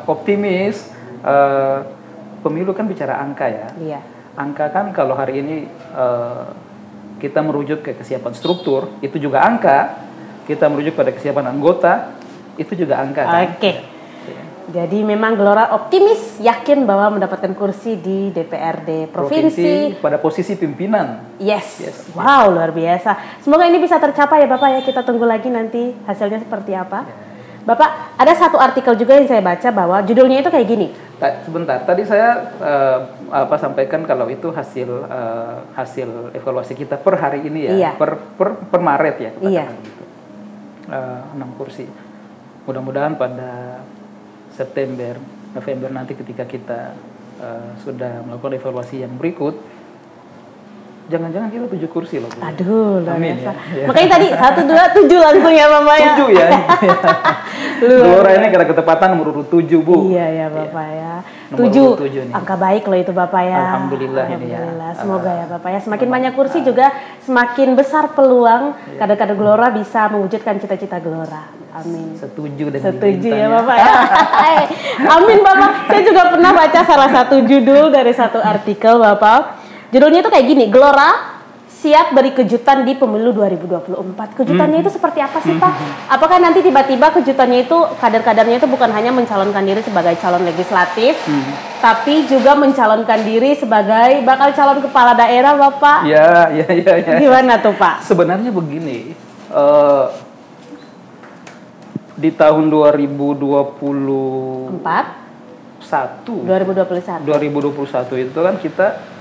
optimis. Pemilu kan bicara angka ya. Iya. Angka kan kalau hari ini kita merujuk ke kesiapan struktur, itu juga angka. Kita merujuk pada kesiapan anggota, itu juga angka. Oke. Jadi memang Gelora optimis, yakin bahwa mendapatkan kursi di DPRD Provinsi pada posisi pimpinan. Yes. Wow, luar biasa. Semoga ini bisa tercapai ya Bapak ya. Kita tunggu lagi nanti hasilnya seperti apa. Bapak, ada satu artikel juga yang saya baca bahwa judulnya itu kayak gini. Sebentar, tadi saya sampaikan kalau itu hasil evaluasi kita per hari ini ya, iya. per Maret ya. Iya. Gitu. 6 kursi. Mudah-mudahan pada September, November nanti ketika kita sudah melakukan evaluasi yang berikut, jangan-jangan kita 7 kursi loh. Aduh, luar biasa. Ya. Makanya tadi 1, 2, 7 langsung ya Bapak ya. 7 ya. Gelora ini kata ketepatan nomor 7 Bu. Iya ya Bapak ya. 7 angka baik loh itu Bapak ya. Alhamdulillah ini ya. Semoga ya Bapak ya. Semakin banyak kursi juga semakin besar peluang kader-kader Gelora bisa mewujudkan cita-cita Gelora. Amin. Setuju ya Bapak ya. Amin Bapak. Saya juga pernah baca salah satu judul dari satu artikel Bapak. Judulnya itu kayak gini, Gelora siap beri kejutan di pemilu 2024. Kejutannya itu seperti apa sih Pak? Apakah nanti tiba-tiba kejutannya itu kader-kadernya itu bukan hanya mencalonkan diri sebagai calon legislatif, tapi juga mencalonkan diri sebagai bakal calon kepala daerah Bapak? Ya. Gimana tuh Pak? Sebenarnya begini, di tahun 2021 itu kan kita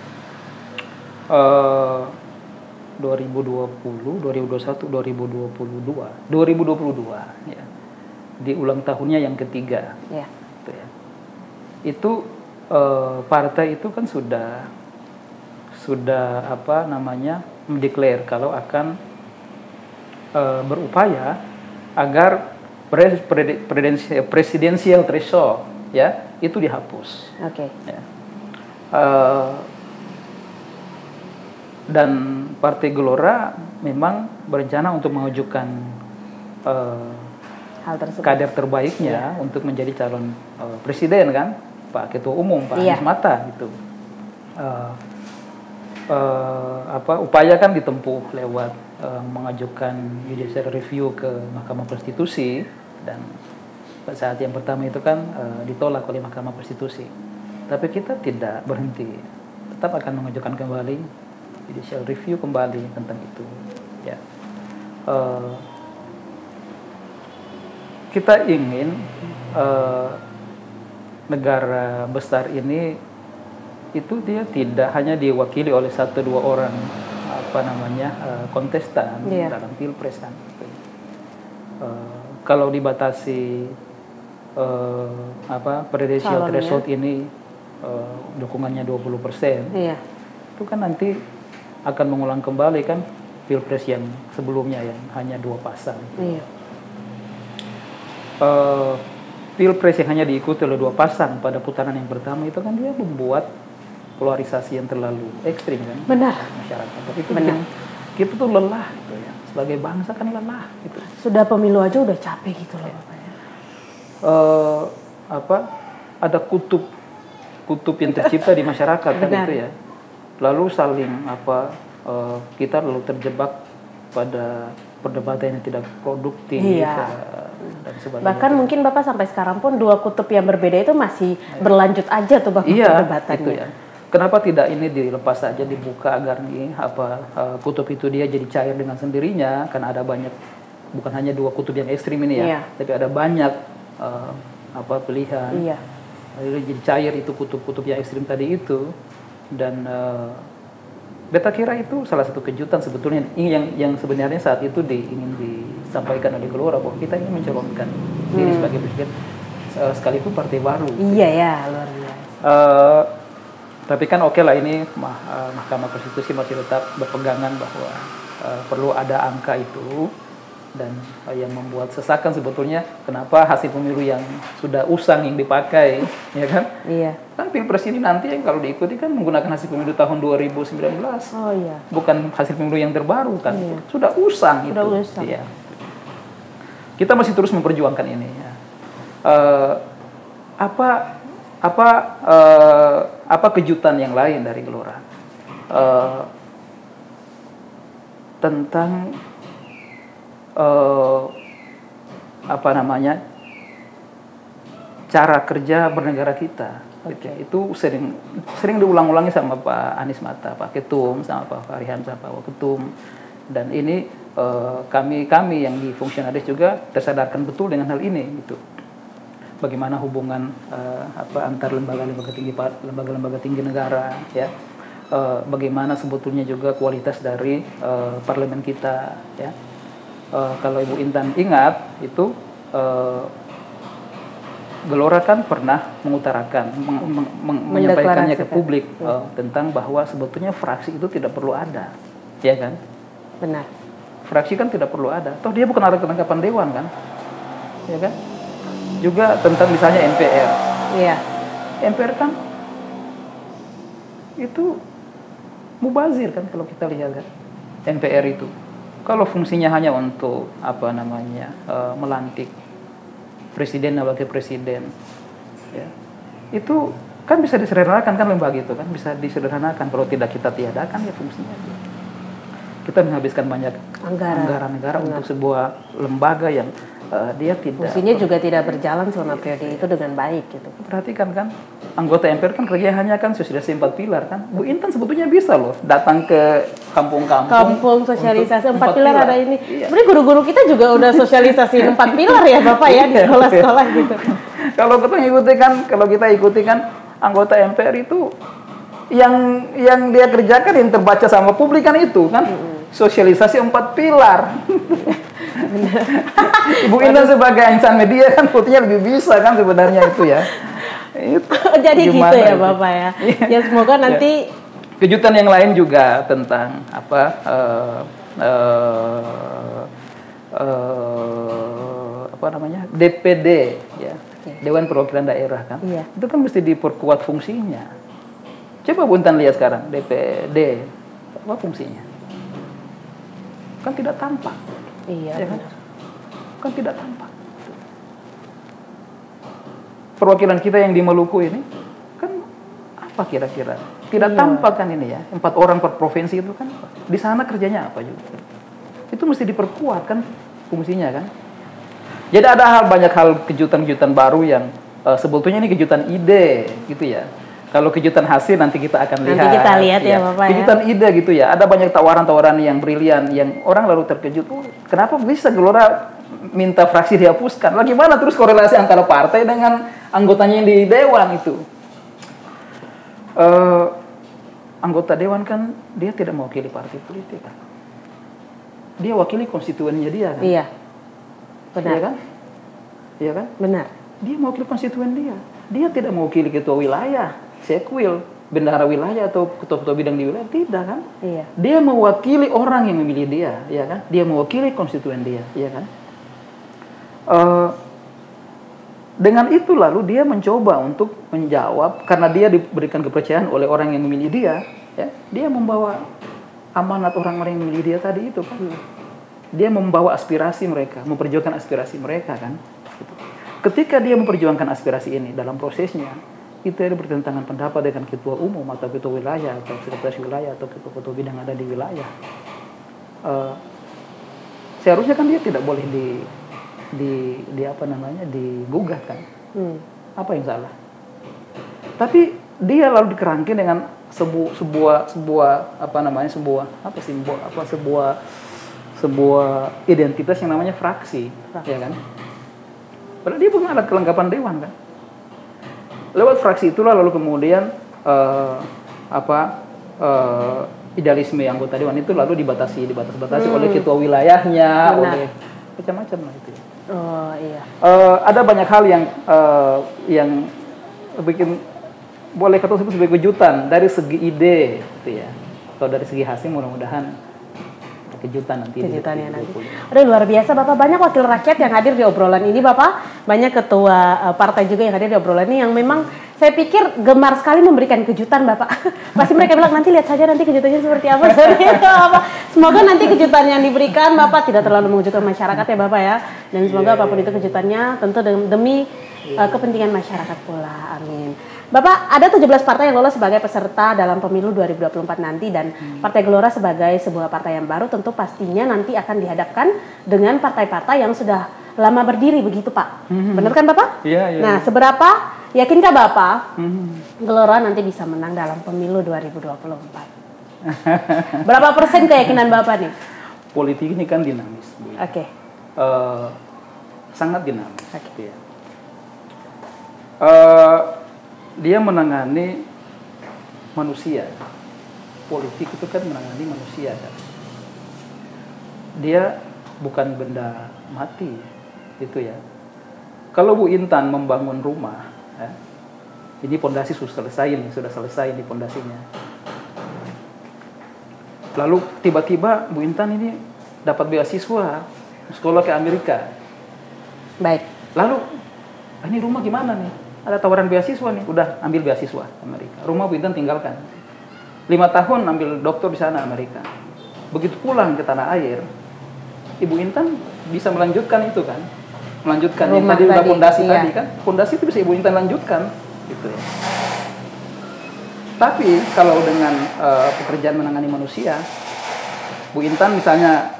2020, 2021, 2022 ya. Di ulang tahunnya yang ketiga. Ya. Itu partai itu kan sudah mendeklar kalau akan berupaya agar presidensial threshold ya itu dihapus. Oke. Ya. Dan Partai Gelora memang berencana untuk mengajukan hal tersebut, kader terbaiknya untuk menjadi calon presiden kan, Pak Ketua Umum Pak Anies Mata gitu. Upaya kan ditempuh lewat mengajukan judicial review ke Mahkamah Konstitusi, dan saat yang pertama itu kan ditolak oleh Mahkamah Konstitusi. Tapi kita tidak berhenti, tetap akan mengajukan kembali judicial review kembali tentang itu ya. Kita ingin negara besar ini itu dia tidak hanya diwakili oleh 1-2 orang kontestan dalam pilpres kan. Kalau dibatasi presidensial threshold ini dukungannya 20%, itu kan nanti akan mengulang kembali kan pilpres yang sebelumnya yang hanya 2 pasang. Pilpres yang hanya diikuti oleh 2 pasang pada putaran yang pertama itu kan dia membuat polarisasi yang terlalu ekstrim kan. Benar. Masyarakat. Tapi itu kita tuh lelah gitu ya. Sebagai bangsa kan lelah gitu. Sudah pemilu aja udah capek gitu loh Bapak ya. Ada kutub yang tercipta di masyarakat kan itu ya. Lalu saling kita lalu terjebak pada perdebatan yang tidak produktif dan sebagainya. Bahkan mungkin Bapak sampai sekarang pun 2 kutub yang berbeda itu masih berlanjut aja tuh Bapak perdebatannya. Itu ya. Kenapa tidak ini dilepas saja, dibuka agar kutub itu dia jadi cair dengan sendirinya, karena ada banyak, bukan hanya 2 kutub yang ekstrim ini ya, tapi ada banyak pilihan. Lalu jadi cair itu kutub-kutub yang ekstrim tadi itu. Dan beta kira itu salah satu kejutan sebetulnya yang sebenarnya saat itu ingin disampaikan oleh Gelora, bahwa kita ingin mencalonkan diri sebagai presiden sekalipun partai baru. Iya ya, luar biasa. Tapi kan oke lah, ini Mahkamah Konstitusi masih tetap berpegangan bahwa perlu ada angka itu. Dan yang membuat sesakan sebetulnya kenapa hasil pemilu yang sudah usang yang dipakai, ya kan? Iya. Kan pilpres ini nanti yang kalau diikuti kan menggunakan hasil pemilu tahun 2019. Oh iya. Bukan hasil pemilu yang terbaru kan? Sudah usang itu. Usang. Iya. Kita masih terus memperjuangkan ini. Ya. apa apa apa kejutan yang lain dari Gelora tentang apa namanya cara kerja bernegara kita. Okay. Itu sering diulang-ulangi sama Pak Anies Mata, Pak Ketum, sama Pak Fahri Hamzah, Pak Waketum, dan ini kami yang di fungsionaris juga tersadarkan betul dengan hal ini gitu. Bagaimana hubungan antar lembaga-lembaga tinggi negara, ya. Bagaimana sebetulnya juga kualitas dari parlemen kita, ya. Kalau Ibu Intan ingat itu Gelora kan pernah mengutarakan, menyampaikannya ke publik tentang bahwa sebetulnya fraksi itu tidak perlu ada, ya kan? Benar. Fraksi kan tidak perlu ada. Toh dia bukan ada kelengkapan dewan kan, ya kan? Juga tentang misalnya MPR. Iya. MPR kan itu mubazir kan kalau kita lihat kan. MPR itu kalau fungsinya hanya untuk melantik presiden dan wakil presiden, ya, itu kan bisa disederhanakan kan lembaga itu kan bisa disederhanakan, kalau tidak kita tiadakan ya fungsinya. Kita menghabiskan banyak anggaran negara untuk sebuah lembaga yang dia tidak fungsinya juga tidak berjalan selama periode itu dengan baik gitu. Perhatikan kan anggota MPR kan kerja hanya kan sosialisasi 4 pilar kan. Bu Intan sebetulnya bisa loh datang ke kampung sosialisasi 4 pilar ada ini. Iya. Sebenarnya guru-guru kita juga udah sosialisasi 4 pilar ya Bapak ya di sekolah-sekolah gitu. Kalau kita ikuti kan anggota MPR itu yang dia kerjakan yang terbaca sama publik kan itu kan. Sosialisasi 4 pilar. Ibu Intan sebagai insan media kan fotonya lebih bisa kan sebenarnya itu ya. Itu. Jadi gitu ya Bapak ya. Ya semoga nanti kejutan yang lain juga tentang DPD ya. Dewan Perwakilan Daerah kan. Iya. Itu kan mesti diperkuat fungsinya. Coba Bu Intan lihat sekarang DPD apa fungsinya? Kan tidak tampak. Iya, ya kan tidak tampak. Perwakilan kita yang di Maluku ini kan apa kira-kira? Tidak tampak kan ini ya. 4 orang per provinsi itu kan di sana kerjanya apa juga? Itu mesti diperkuat kan fungsinya kan. Jadi ada banyak hal kejutan-kejutan baru yang sebetulnya ini kejutan ide gitu ya. Kalau kejutan hasil nanti kita akan lihat. Nanti kita lihat ya Bapak ya. Kejutan ide gitu ya. Ada banyak tawaran-tawaran yang brilian yang orang lalu terkejut. Kenapa bisa Gelora minta fraksi dihapuskan? Bagaimana terus korelasi antara partai dengan anggotanya yang di dewan itu? Anggota dewan kan dia tidak mewakili partai politik kan. Dia wakili konstituennya dia kan. Iya. Benar. Iya kan? Iya kan? Benar. Dia mewakili konstituen dia. Dia tidak mewakili ketua wilayah, sekwil, bendahara wilayah atau ketua-ketua bidang di wilayah, tidak kan? Iya. Dia mewakili orang yang memilih dia, ya kan? Dia mewakili konstituen dia, ya kan? Dengan itu lalu dia mencoba untuk menjawab karena dia diberikan kepercayaan oleh orang yang memilih dia, ya. Dia membawa amanat orang-orang yang memilih dia tadi itu kan. Dia membawa aspirasi mereka, memperjuangkan aspirasi mereka kan. Ketika dia memperjuangkan aspirasi ini dalam prosesnya, itu ada bertentangan pendapat dengan ketua umum atau ketua wilayah atau sekretaris wilayah atau ketua bidang ada di wilayah. Seharusnya kan dia tidak boleh digugat kan. Apa yang salah? Tapi dia lalu dikerangkin dengan sebuah identitas yang namanya fraksi. Ya kan? Padahal dia bukan alat kelengkapan dewan kan. Lewat fraksi itulah lalu kemudian idealisme anggota dewan itu lalu dibatasi oleh ketua wilayahnya, oleh macam-macam lah itu. Oh iya. Ada banyak hal yang bikin boleh kata sebagai kejutan dari segi ide gitu ya. Atau dari segi hasil mudah-mudahan kejutannya nanti. Aduh luar biasa Bapak, banyak wakil rakyat yang hadir di obrolan ini Bapak, banyak ketua partai juga yang hadir di obrolan ini yang memang saya pikir gemar sekali memberikan kejutan Bapak. Pasti mereka bilang nanti lihat saja nanti kejutannya seperti apa. Semoga nanti kejutan yang diberikan Bapak tidak terlalu mengejutkan masyarakat ya Bapak ya. Dan semoga apapun itu kejutannya tentu demi kepentingan masyarakat pula. Amin. Bapak, ada 17 partai yang lolos sebagai peserta dalam pemilu 2024 nanti dan Partai Gelora sebagai sebuah partai yang baru tentu pastinya nanti akan dihadapkan dengan partai-partai yang sudah lama berdiri begitu Pak. Benar kan Bapak? Iya. Nah, seberapa yakinkah Bapak Gelora nanti bisa menang dalam pemilu 2024? Berapa persen keyakinan Bapak nih? Politik ini kan dinamis, Bu. Oke. Sangat dinamis. Oke. Ya. Dia menangani manusia. Politik itu kan menangani manusia kan. Dia bukan benda mati, gitu ya. Kalau Bu Intan membangun rumah, ya, ini pondasi sudah selesai nih pondasinya. Lalu tiba-tiba Bu Intan ini dapat beasiswa sekolah ke Amerika. Baik. Lalu ini rumah gimana nih? Ada tawaran beasiswa nih, udah ambil beasiswa Amerika. Rumah Bu Intan tinggalkan. 5 tahun ambil doktor di sana Amerika. Begitu pulang ke tanah air, Ibu Intan bisa melanjutkan itu kan, melanjutkan yang tadi udah pondasi tadi kan, pondasi itu bisa Ibu Intan lanjutkan, gitu ya. Tapi kalau dengan pekerjaan menangani manusia, Bu Intan misalnya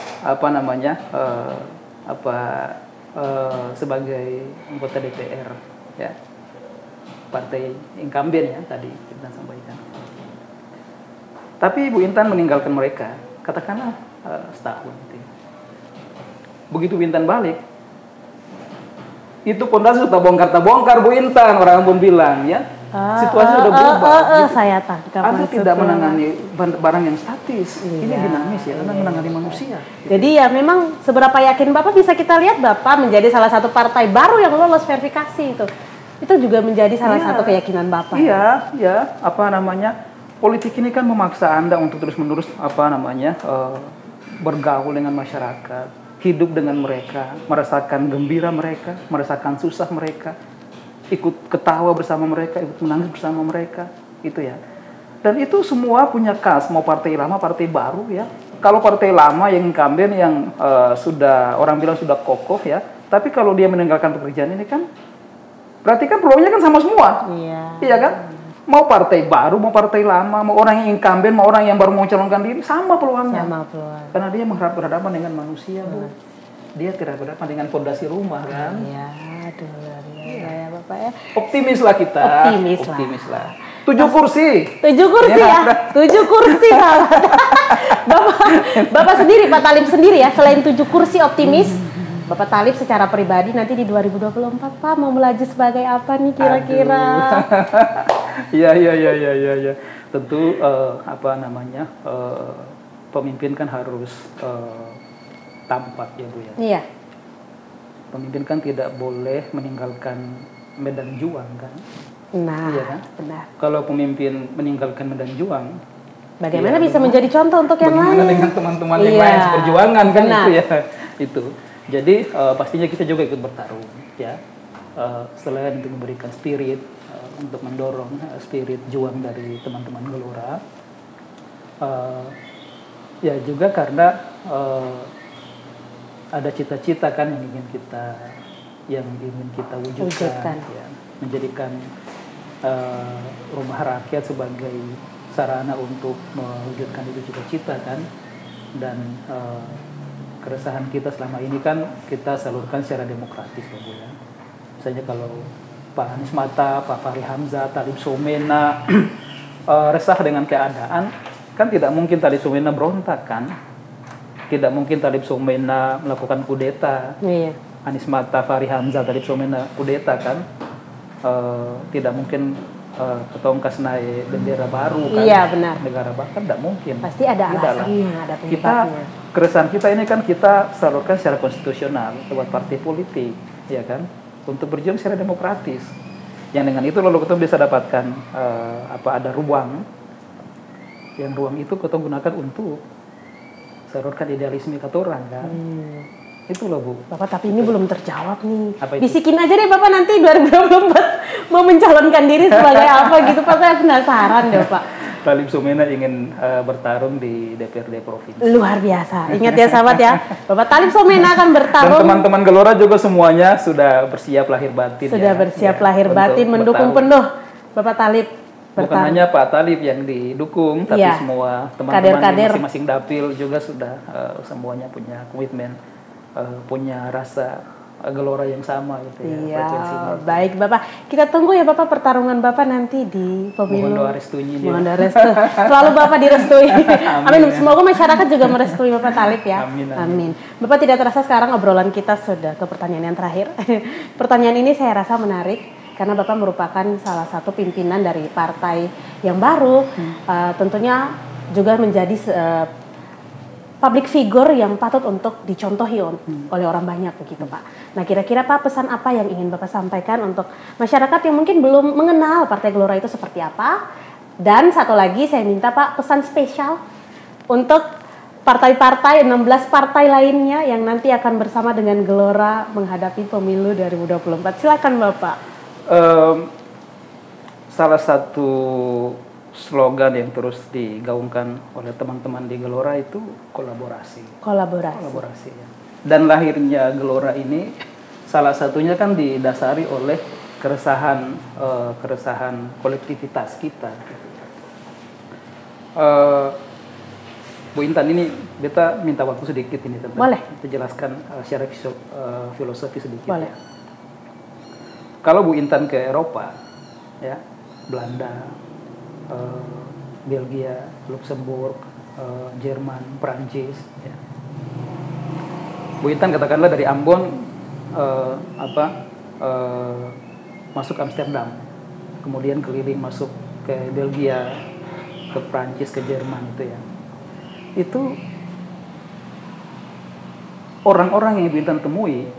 sebagai anggota DPR, ya. Partai incumbent ya tadi kita sampaikan. Tapi Bu Intan meninggalkan mereka, katakanlah setahun. Gitu. Begitu Bu Intan balik, itu pondasi sudah bongkar Bu Intan, orang pun bilang ya. Situasi sudah berubah. Gitu. Saya tangkap. Anda tidak menangani barang yang statis. Ini dinamis ya, Anda menangani manusia. Gitu. Jadi ya memang seberapa yakin Bapak bisa kita lihat Bapak menjadi salah satu partai baru yang lolos verifikasi itu. Itu juga menjadi salah satu keyakinan Bapak. Iya. Politik ini kan memaksa Anda untuk terus-menerus bergaul dengan masyarakat, hidup dengan mereka, merasakan gembira mereka, merasakan susah mereka, ikut ketawa bersama mereka, ikut menangis bersama mereka, itu ya. Dan itu semua punya khas, mau partai lama, partai baru ya. Kalau partai lama yang incumbent yang sudah orang bilang sudah kokoh ya, tapi kalau dia meninggalkan pekerjaan ini kan berarti kan peluangnya kan sama semua. Iya kan? Mau partai baru, mau partai lama, mau orang yang incumbent, mau orang yang baru mau calonkan diri, sama peluangnya. Karena dia berhadapan dengan manusia, Bu. Dia tidak berhadapan dengan fondasi rumah kan. Iya, ya Bapak ya. Optimis lah kita. Optimis lah. 7 kursi. 7 kursi ya. 7 kursi sahabat. Bapak sendiri, Pak Talib sendiri ya, selain 7 kursi optimis, Bapak Talib secara pribadi nanti di 2024 Pak mau melaju sebagai apa nih kira-kira? Iya. Tentu pemimpin kan harus tampak ya Bu ya. Iya. Pemimpin kan tidak boleh meninggalkan medan juang kan. Nah, iya kan? Benar. Kalau pemimpin meninggalkan medan juang, bagaimana bisa menjadi contoh untuk yang lain? Bagaimana dengan teman-teman yang lain seperjuangan kan itu ya. Itu. Jadi pastinya kita juga ikut bertarung ya. Selain untuk memberikan spirit, untuk mendorong spirit juang dari teman-teman Gelora, ya juga karena ada cita-cita kan yang ingin kita wujudkan. Ya, menjadikan rumah rakyat sebagai sarana untuk mewujudkan itu cita-cita kan. Dan keresahan kita selama ini kan kita salurkan secara demokratis ya Bu ya. Misalnya kalau Pak Anies Mata, Pak Fahri Hamzah, Talib Soemena resah dengan keadaan, kan tidak mungkin Talib Soemena berontak kan. Tidak mungkin Talib Soemena melakukan kudeta. Iya. Anies Mata, Fahri Hamzah, Talib Soemena kudeta kan. Tidak mungkin ketongkas naik bendera baru kan. Iya benar. Negara bahkan tidak mungkin. Pasti ada alasannya, ada penyebabnya. Keresahan kita ini kan kita salurkan secara konstitusional lewat partai politik, ya kan, untuk berjuang secara demokratis. Yang dengan itu lalu kita bisa dapatkan ada ruang, yang ruang itu kita gunakan untuk salurkan idealisme kata orang kan. Itu loh Bu. Bapak tapi ini belum terjawab nih. Apa itu? Bisikin aja deh Bapak nanti 2024 mau mencalonkan diri sebagai apa gitu Pak, saya penasaran deh Pak. Talib Sumena ingin bertarung di DPRD provinsi. Luar biasa. Ingat ya sahabat ya, Bapak Talib Sumena akan Dan bertarung. teman-teman Gelora juga semuanya sudah bersiap lahir batin. Sudah ya, bersiap ya, lahir batin mendukung bertarung. penuh Bapak Talib. Bukan hanya Pak Talib yang didukung, tapi Iya. semua teman-teman Kader-kader. di masing-masing dapil juga sudah semuanya punya komitmen, punya rasa Gelora yang sama gitu ya. Iya, frekuensinya. baik Bapak. Kita tunggu ya Bapak pertarungan Bapak nanti di pemilu. Mohon doa restunya. Mohon doa restu. Selalu Bapak direstui. Amin. Semoga masyarakat juga merestui Bapak Talib ya. Amin, amin. Amin. Bapak tidak terasa sekarang obrolan kita sudah ke pertanyaan yang terakhir. Pertanyaan ini saya rasa menarik karena Bapak merupakan salah satu pimpinan dari partai yang baru. Tentunya juga menjadi public figure yang patut untuk dicontohi oleh orang banyak begitu Pak. Nah kira-kira Pak pesan apa yang ingin Bapak sampaikan untuk masyarakat yang mungkin belum mengenal Partai Gelora itu seperti apa? Dan satu lagi saya minta Pak pesan spesial untuk partai-partai 16 partai lainnya yang nanti akan bersama dengan Gelora menghadapi pemilu 2024. Silakan Bapak. Salah satu slogan yang terus digaungkan oleh teman-teman di Gelora itu kolaborasi. Kolaborasi ya. Dan lahirnya Gelora ini salah satunya kan didasari oleh keresahan kolektivitas kita. Bu Intan, ini beta minta waktu sedikit ini tentang Boleh. kita jelaskan secara filosofi sedikit. Boleh. Ya. Kalau Bu Intan ke Eropa, ya Belanda, Belgia, Luxembourg, Jerman, Prancis, ya. Bu Intan katakanlah dari Ambon masuk Amsterdam, kemudian keliling masuk ke Belgia, ke Prancis, ke Jerman itu ya. Itu orang-orang yang Ibu Intan temui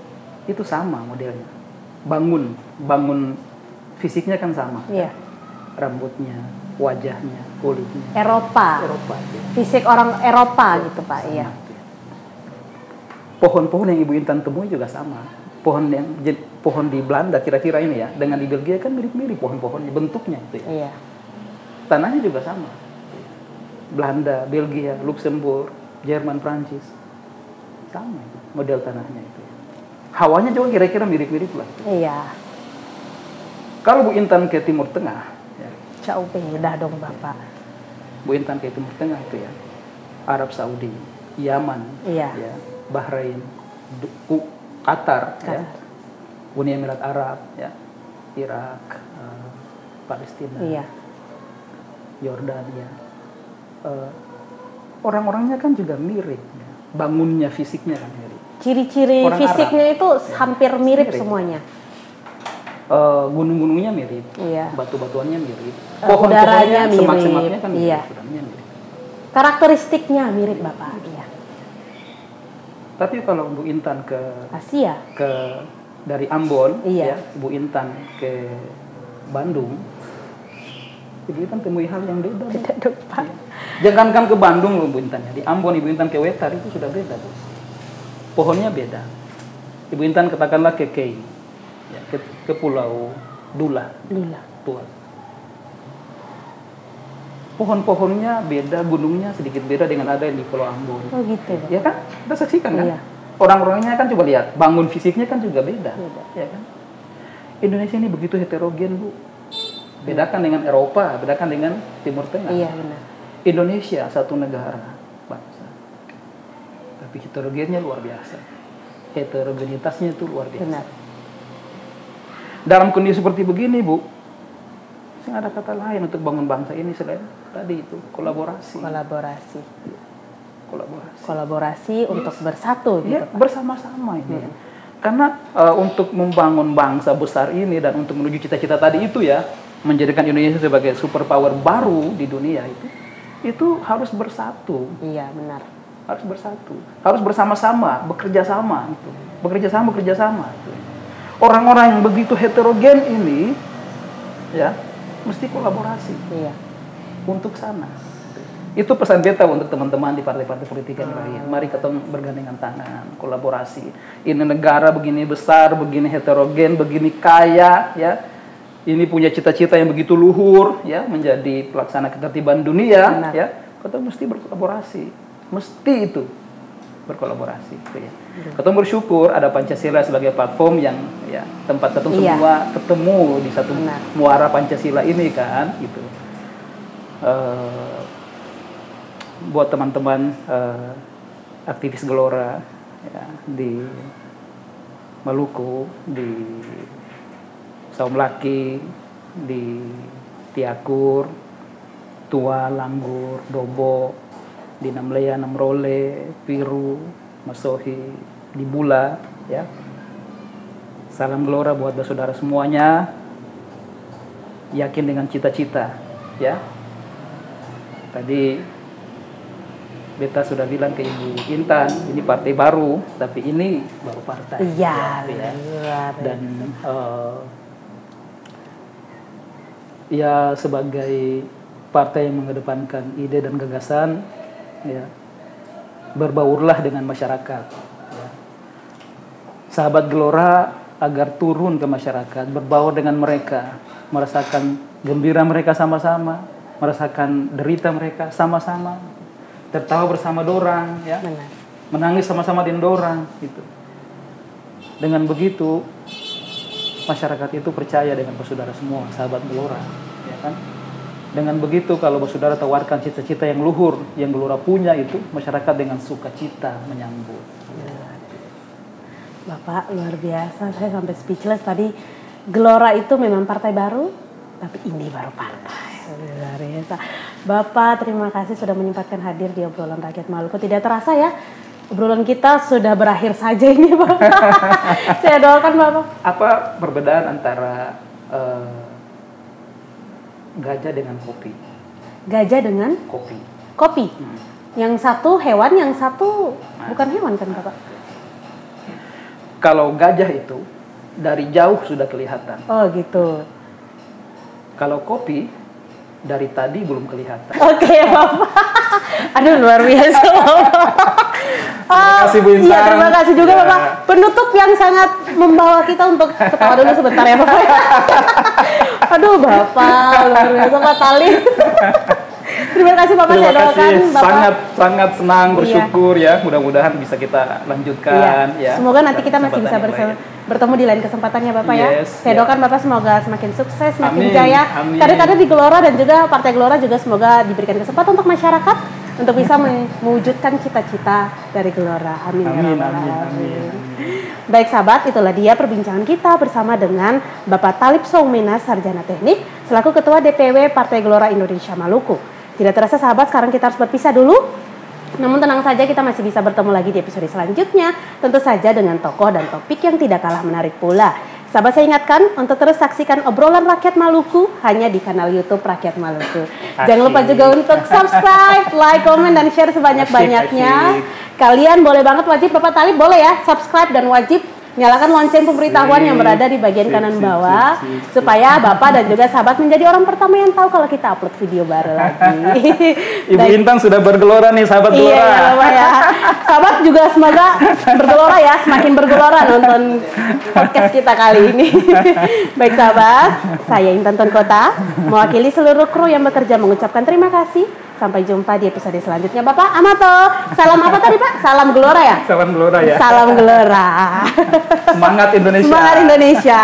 itu sama modelnya. Bangun fisiknya kan sama. Iya. Rambutnya, wajahnya, kulitnya. Eropa. Ya. Fisik orang Eropa gitu Pak. Sama, Iya. gitu ya. Pohon-pohon yang Ibu Intan temui juga sama. Pohon di Belanda kira-kira ini ya, dengan di Belgia kan mirip-mirip pohon-pohonnya, bentuknya itu ya. Iya. Tanahnya juga sama. Belanda, Belgia, Luxembourg, Jerman, Prancis. Sama itu, model tanahnya itu. Hawanya juga kira-kira mirip-mirip lah. Iya. Kalau Bu Intan ke Timur Tengah, ya, Jauh beda dong Bapak. Bu Intan ke Timur Tengah itu ya, Arab Saudi, Yaman, Iya. ya, Bahrain, Qatar, ya, Uni Emirat Arab, ya, Irak, Palestina, Iya. Yordania. Orang-orangnya kan juga mirip, ya. Bangunnya, fisiknya kan mirip. Ciri-ciri Orang fisiknya Arab. itu hampir mirip Mirip. semuanya. Gunung-gunungnya mirip, Iya. batu-batuannya mirip, Udaranya mirip. semak-semaknya kan mirip, Iya. udaranya mirip. Karakteristiknya mirip Bapak. Iya. Tapi kalau Bu Intan Asia. dari Ambon, Iya. ya, Bu Intan ke Bandung, Ibu Intan temui hal yang beda. Bu. Beda dong Pak. Jangankan ke Bandung loh Bu Intan ya, di Ambon Ibu Intan ke Wetar itu sudah beda Bu. Pohonnya beda. Ibu Intan katakanlah ke Kei, ya, ke Pulau Dula, tua. Pohon-pohonnya beda, gunungnya sedikit beda dengan ada yang di Pulau Ambon. Oh gitu Bapak. Ya kan? Kita saksikan kan? Iya. Orang-orangnya kan coba lihat, bangun fisiknya kan juga beda. Beda. Ya kan? Indonesia ini begitu heterogen, Bu. Bedakan dengan Eropa, bedakan dengan Timur Tengah. Iya benar. Indonesia satu negara bangsa. Tapi heterogennya luar biasa. Heterogenitasnya itu luar biasa. Benar. Dalam kondisi seperti begini, Bu, tidak ada kata lain untuk bangun bangsa ini selain tadi itu kolaborasi. Kolaborasi untuk bersatu gitu Ya, Pak. bersama-sama ini. Karena untuk membangun bangsa besar ini dan untuk menuju cita-cita tadi itu ya, menjadikan Indonesia sebagai superpower baru di dunia itu harus bersatu. Iya benar. Harus bersatu, harus bersama-sama, bekerja sama gitu. Bekerja sama gitu. Orang-orang yang begitu heterogen ini ya mesti kolaborasi Iya. untuk sana. Itu pesan beta untuk teman-teman di partai-partai politik yang lain. Mari kita bergandengan tangan, kolaborasi. Ini negara begini besar, begini heterogen, begini kaya, ya. ini punya cita-cita yang begitu luhur, ya, menjadi pelaksana ketertiban dunia, benar. ya, kita mesti berkolaborasi, mesti itu berkolaborasi. Gitu ya. Kita bersyukur ada Pancasila sebagai platform yang, ya, tempat kita semua ketemu di satu muara Pancasila ini kan, gitu. Buat teman-teman aktivis Gelora, ya, di Maluku, di Saumlaki, di Tiakur, Tua, Langgur, Dobo, di Namlea, Namrole, Piru, Masohi, di Bula, ya. Salam Gelora buat saudara semuanya. Yakin dengan cita-cita, ya. Tadi Beta sudah bilang ke Ibu Intan, ini partai baru, tapi ini baru partai. Iya, ya. Dan ya sebagai partai yang mengedepankan ide dan gagasan, ya, berbaurlah dengan masyarakat. Ya. Sahabat Gelora agar turun ke masyarakat, berbaur dengan mereka, merasakan gembira mereka sama-sama, merasakan derita mereka sama-sama, tertawa bersama dorang, ya, menangis sama-sama dengan dorang, gitu. Dengan begitu masyarakat itu percaya dengan saudara semua, sahabat Gelora, ya kan? Dengan begitu kalau saudara tawarkan cita-cita yang luhur, yang Gelora punya itu, masyarakat dengan sukacita menyambut. Bapak luar biasa, saya sampai speechless tadi. Gelora itu memang partai baru, tapi ini baru partai. Luar biasa. Bapak terima kasih sudah menyempatkan hadir di obrolan rakyat Maluku. Tidak terasa ya, obrolan kita sudah berakhir saja ini Bapak. Saya doakan Bapak. Apa perbedaan antara gajah dengan kopi? Gajah dengan kopi. Kopi. Yang satu hewan, yang satu bukan hewan kan Bapak? Kalau gajah itu dari jauh sudah kelihatan. Oh gitu. Kalau kopi dari tadi belum kelihatan. Oke, Bapak. Aduh luar biasa Bapak. Terima kasih Bu Intan. Iya, terima kasih juga ya. Bapak. Penutup yang sangat membawa kita untuk ketawa dulu sebentar ya Bapak. Aduh Bapak, luar biasa Pak Tali. Terima kasih Bapak, saya doakan Bapak. Sangat senang, bersyukur ya. Mudah-mudahan bisa kita lanjutkan ya. Semoga nanti kita masih bisa bertemu di lain kesempatannya Bapak ya. Saya doakan Bapak semoga semakin sukses, semakin jaya. Kadang-kadang di Gelora dan juga Partai Gelora juga semoga diberikan kesempatan untuk masyarakat untuk bisa mewujudkan cita-cita dari Gelora. Amin. Amin. Baik sahabat, itulah dia perbincangan kita bersama dengan Bapak Thalib Soumena, Sarjana Teknik, selaku Ketua DPW Partai Gelora Indonesia Maluku. Tidak terasa sahabat, sekarang kita harus berpisah dulu. Namun tenang saja, kita masih bisa bertemu lagi di episode selanjutnya. Tentu saja dengan tokoh dan topik yang tidak kalah menarik pula. Sahabat, saya ingatkan untuk terus saksikan obrolan Rakyat Maluku hanya di kanal YouTube Rakyat Maluku. Jangan lupa juga untuk subscribe, like, komen, dan share sebanyak-banyaknya. Kalian boleh banget, wajib Bapak Thalib boleh ya, subscribe dan wajib nyalakan lonceng pemberitahuan yang berada di bagian kanan bawah supaya Bapak dan juga sahabat menjadi orang pertama yang tahu kalau kita upload video baru lagi. Ibu Intan sudah bergelora nih sahabat Gelora. Iya Bapak ya. Sahabat juga semoga bergelora ya, semakin bergelora nonton podcast kita kali ini. Baik sahabat, saya Intan Tonkota mewakili seluruh kru yang bekerja mengucapkan terima kasih. Sampai jumpa di episode selanjutnya. Bapak Amato, salam apa tadi Pak? Salam Gelora ya? Salam Gelora ya. Salam Gelora. Semangat Indonesia. Semangat Indonesia.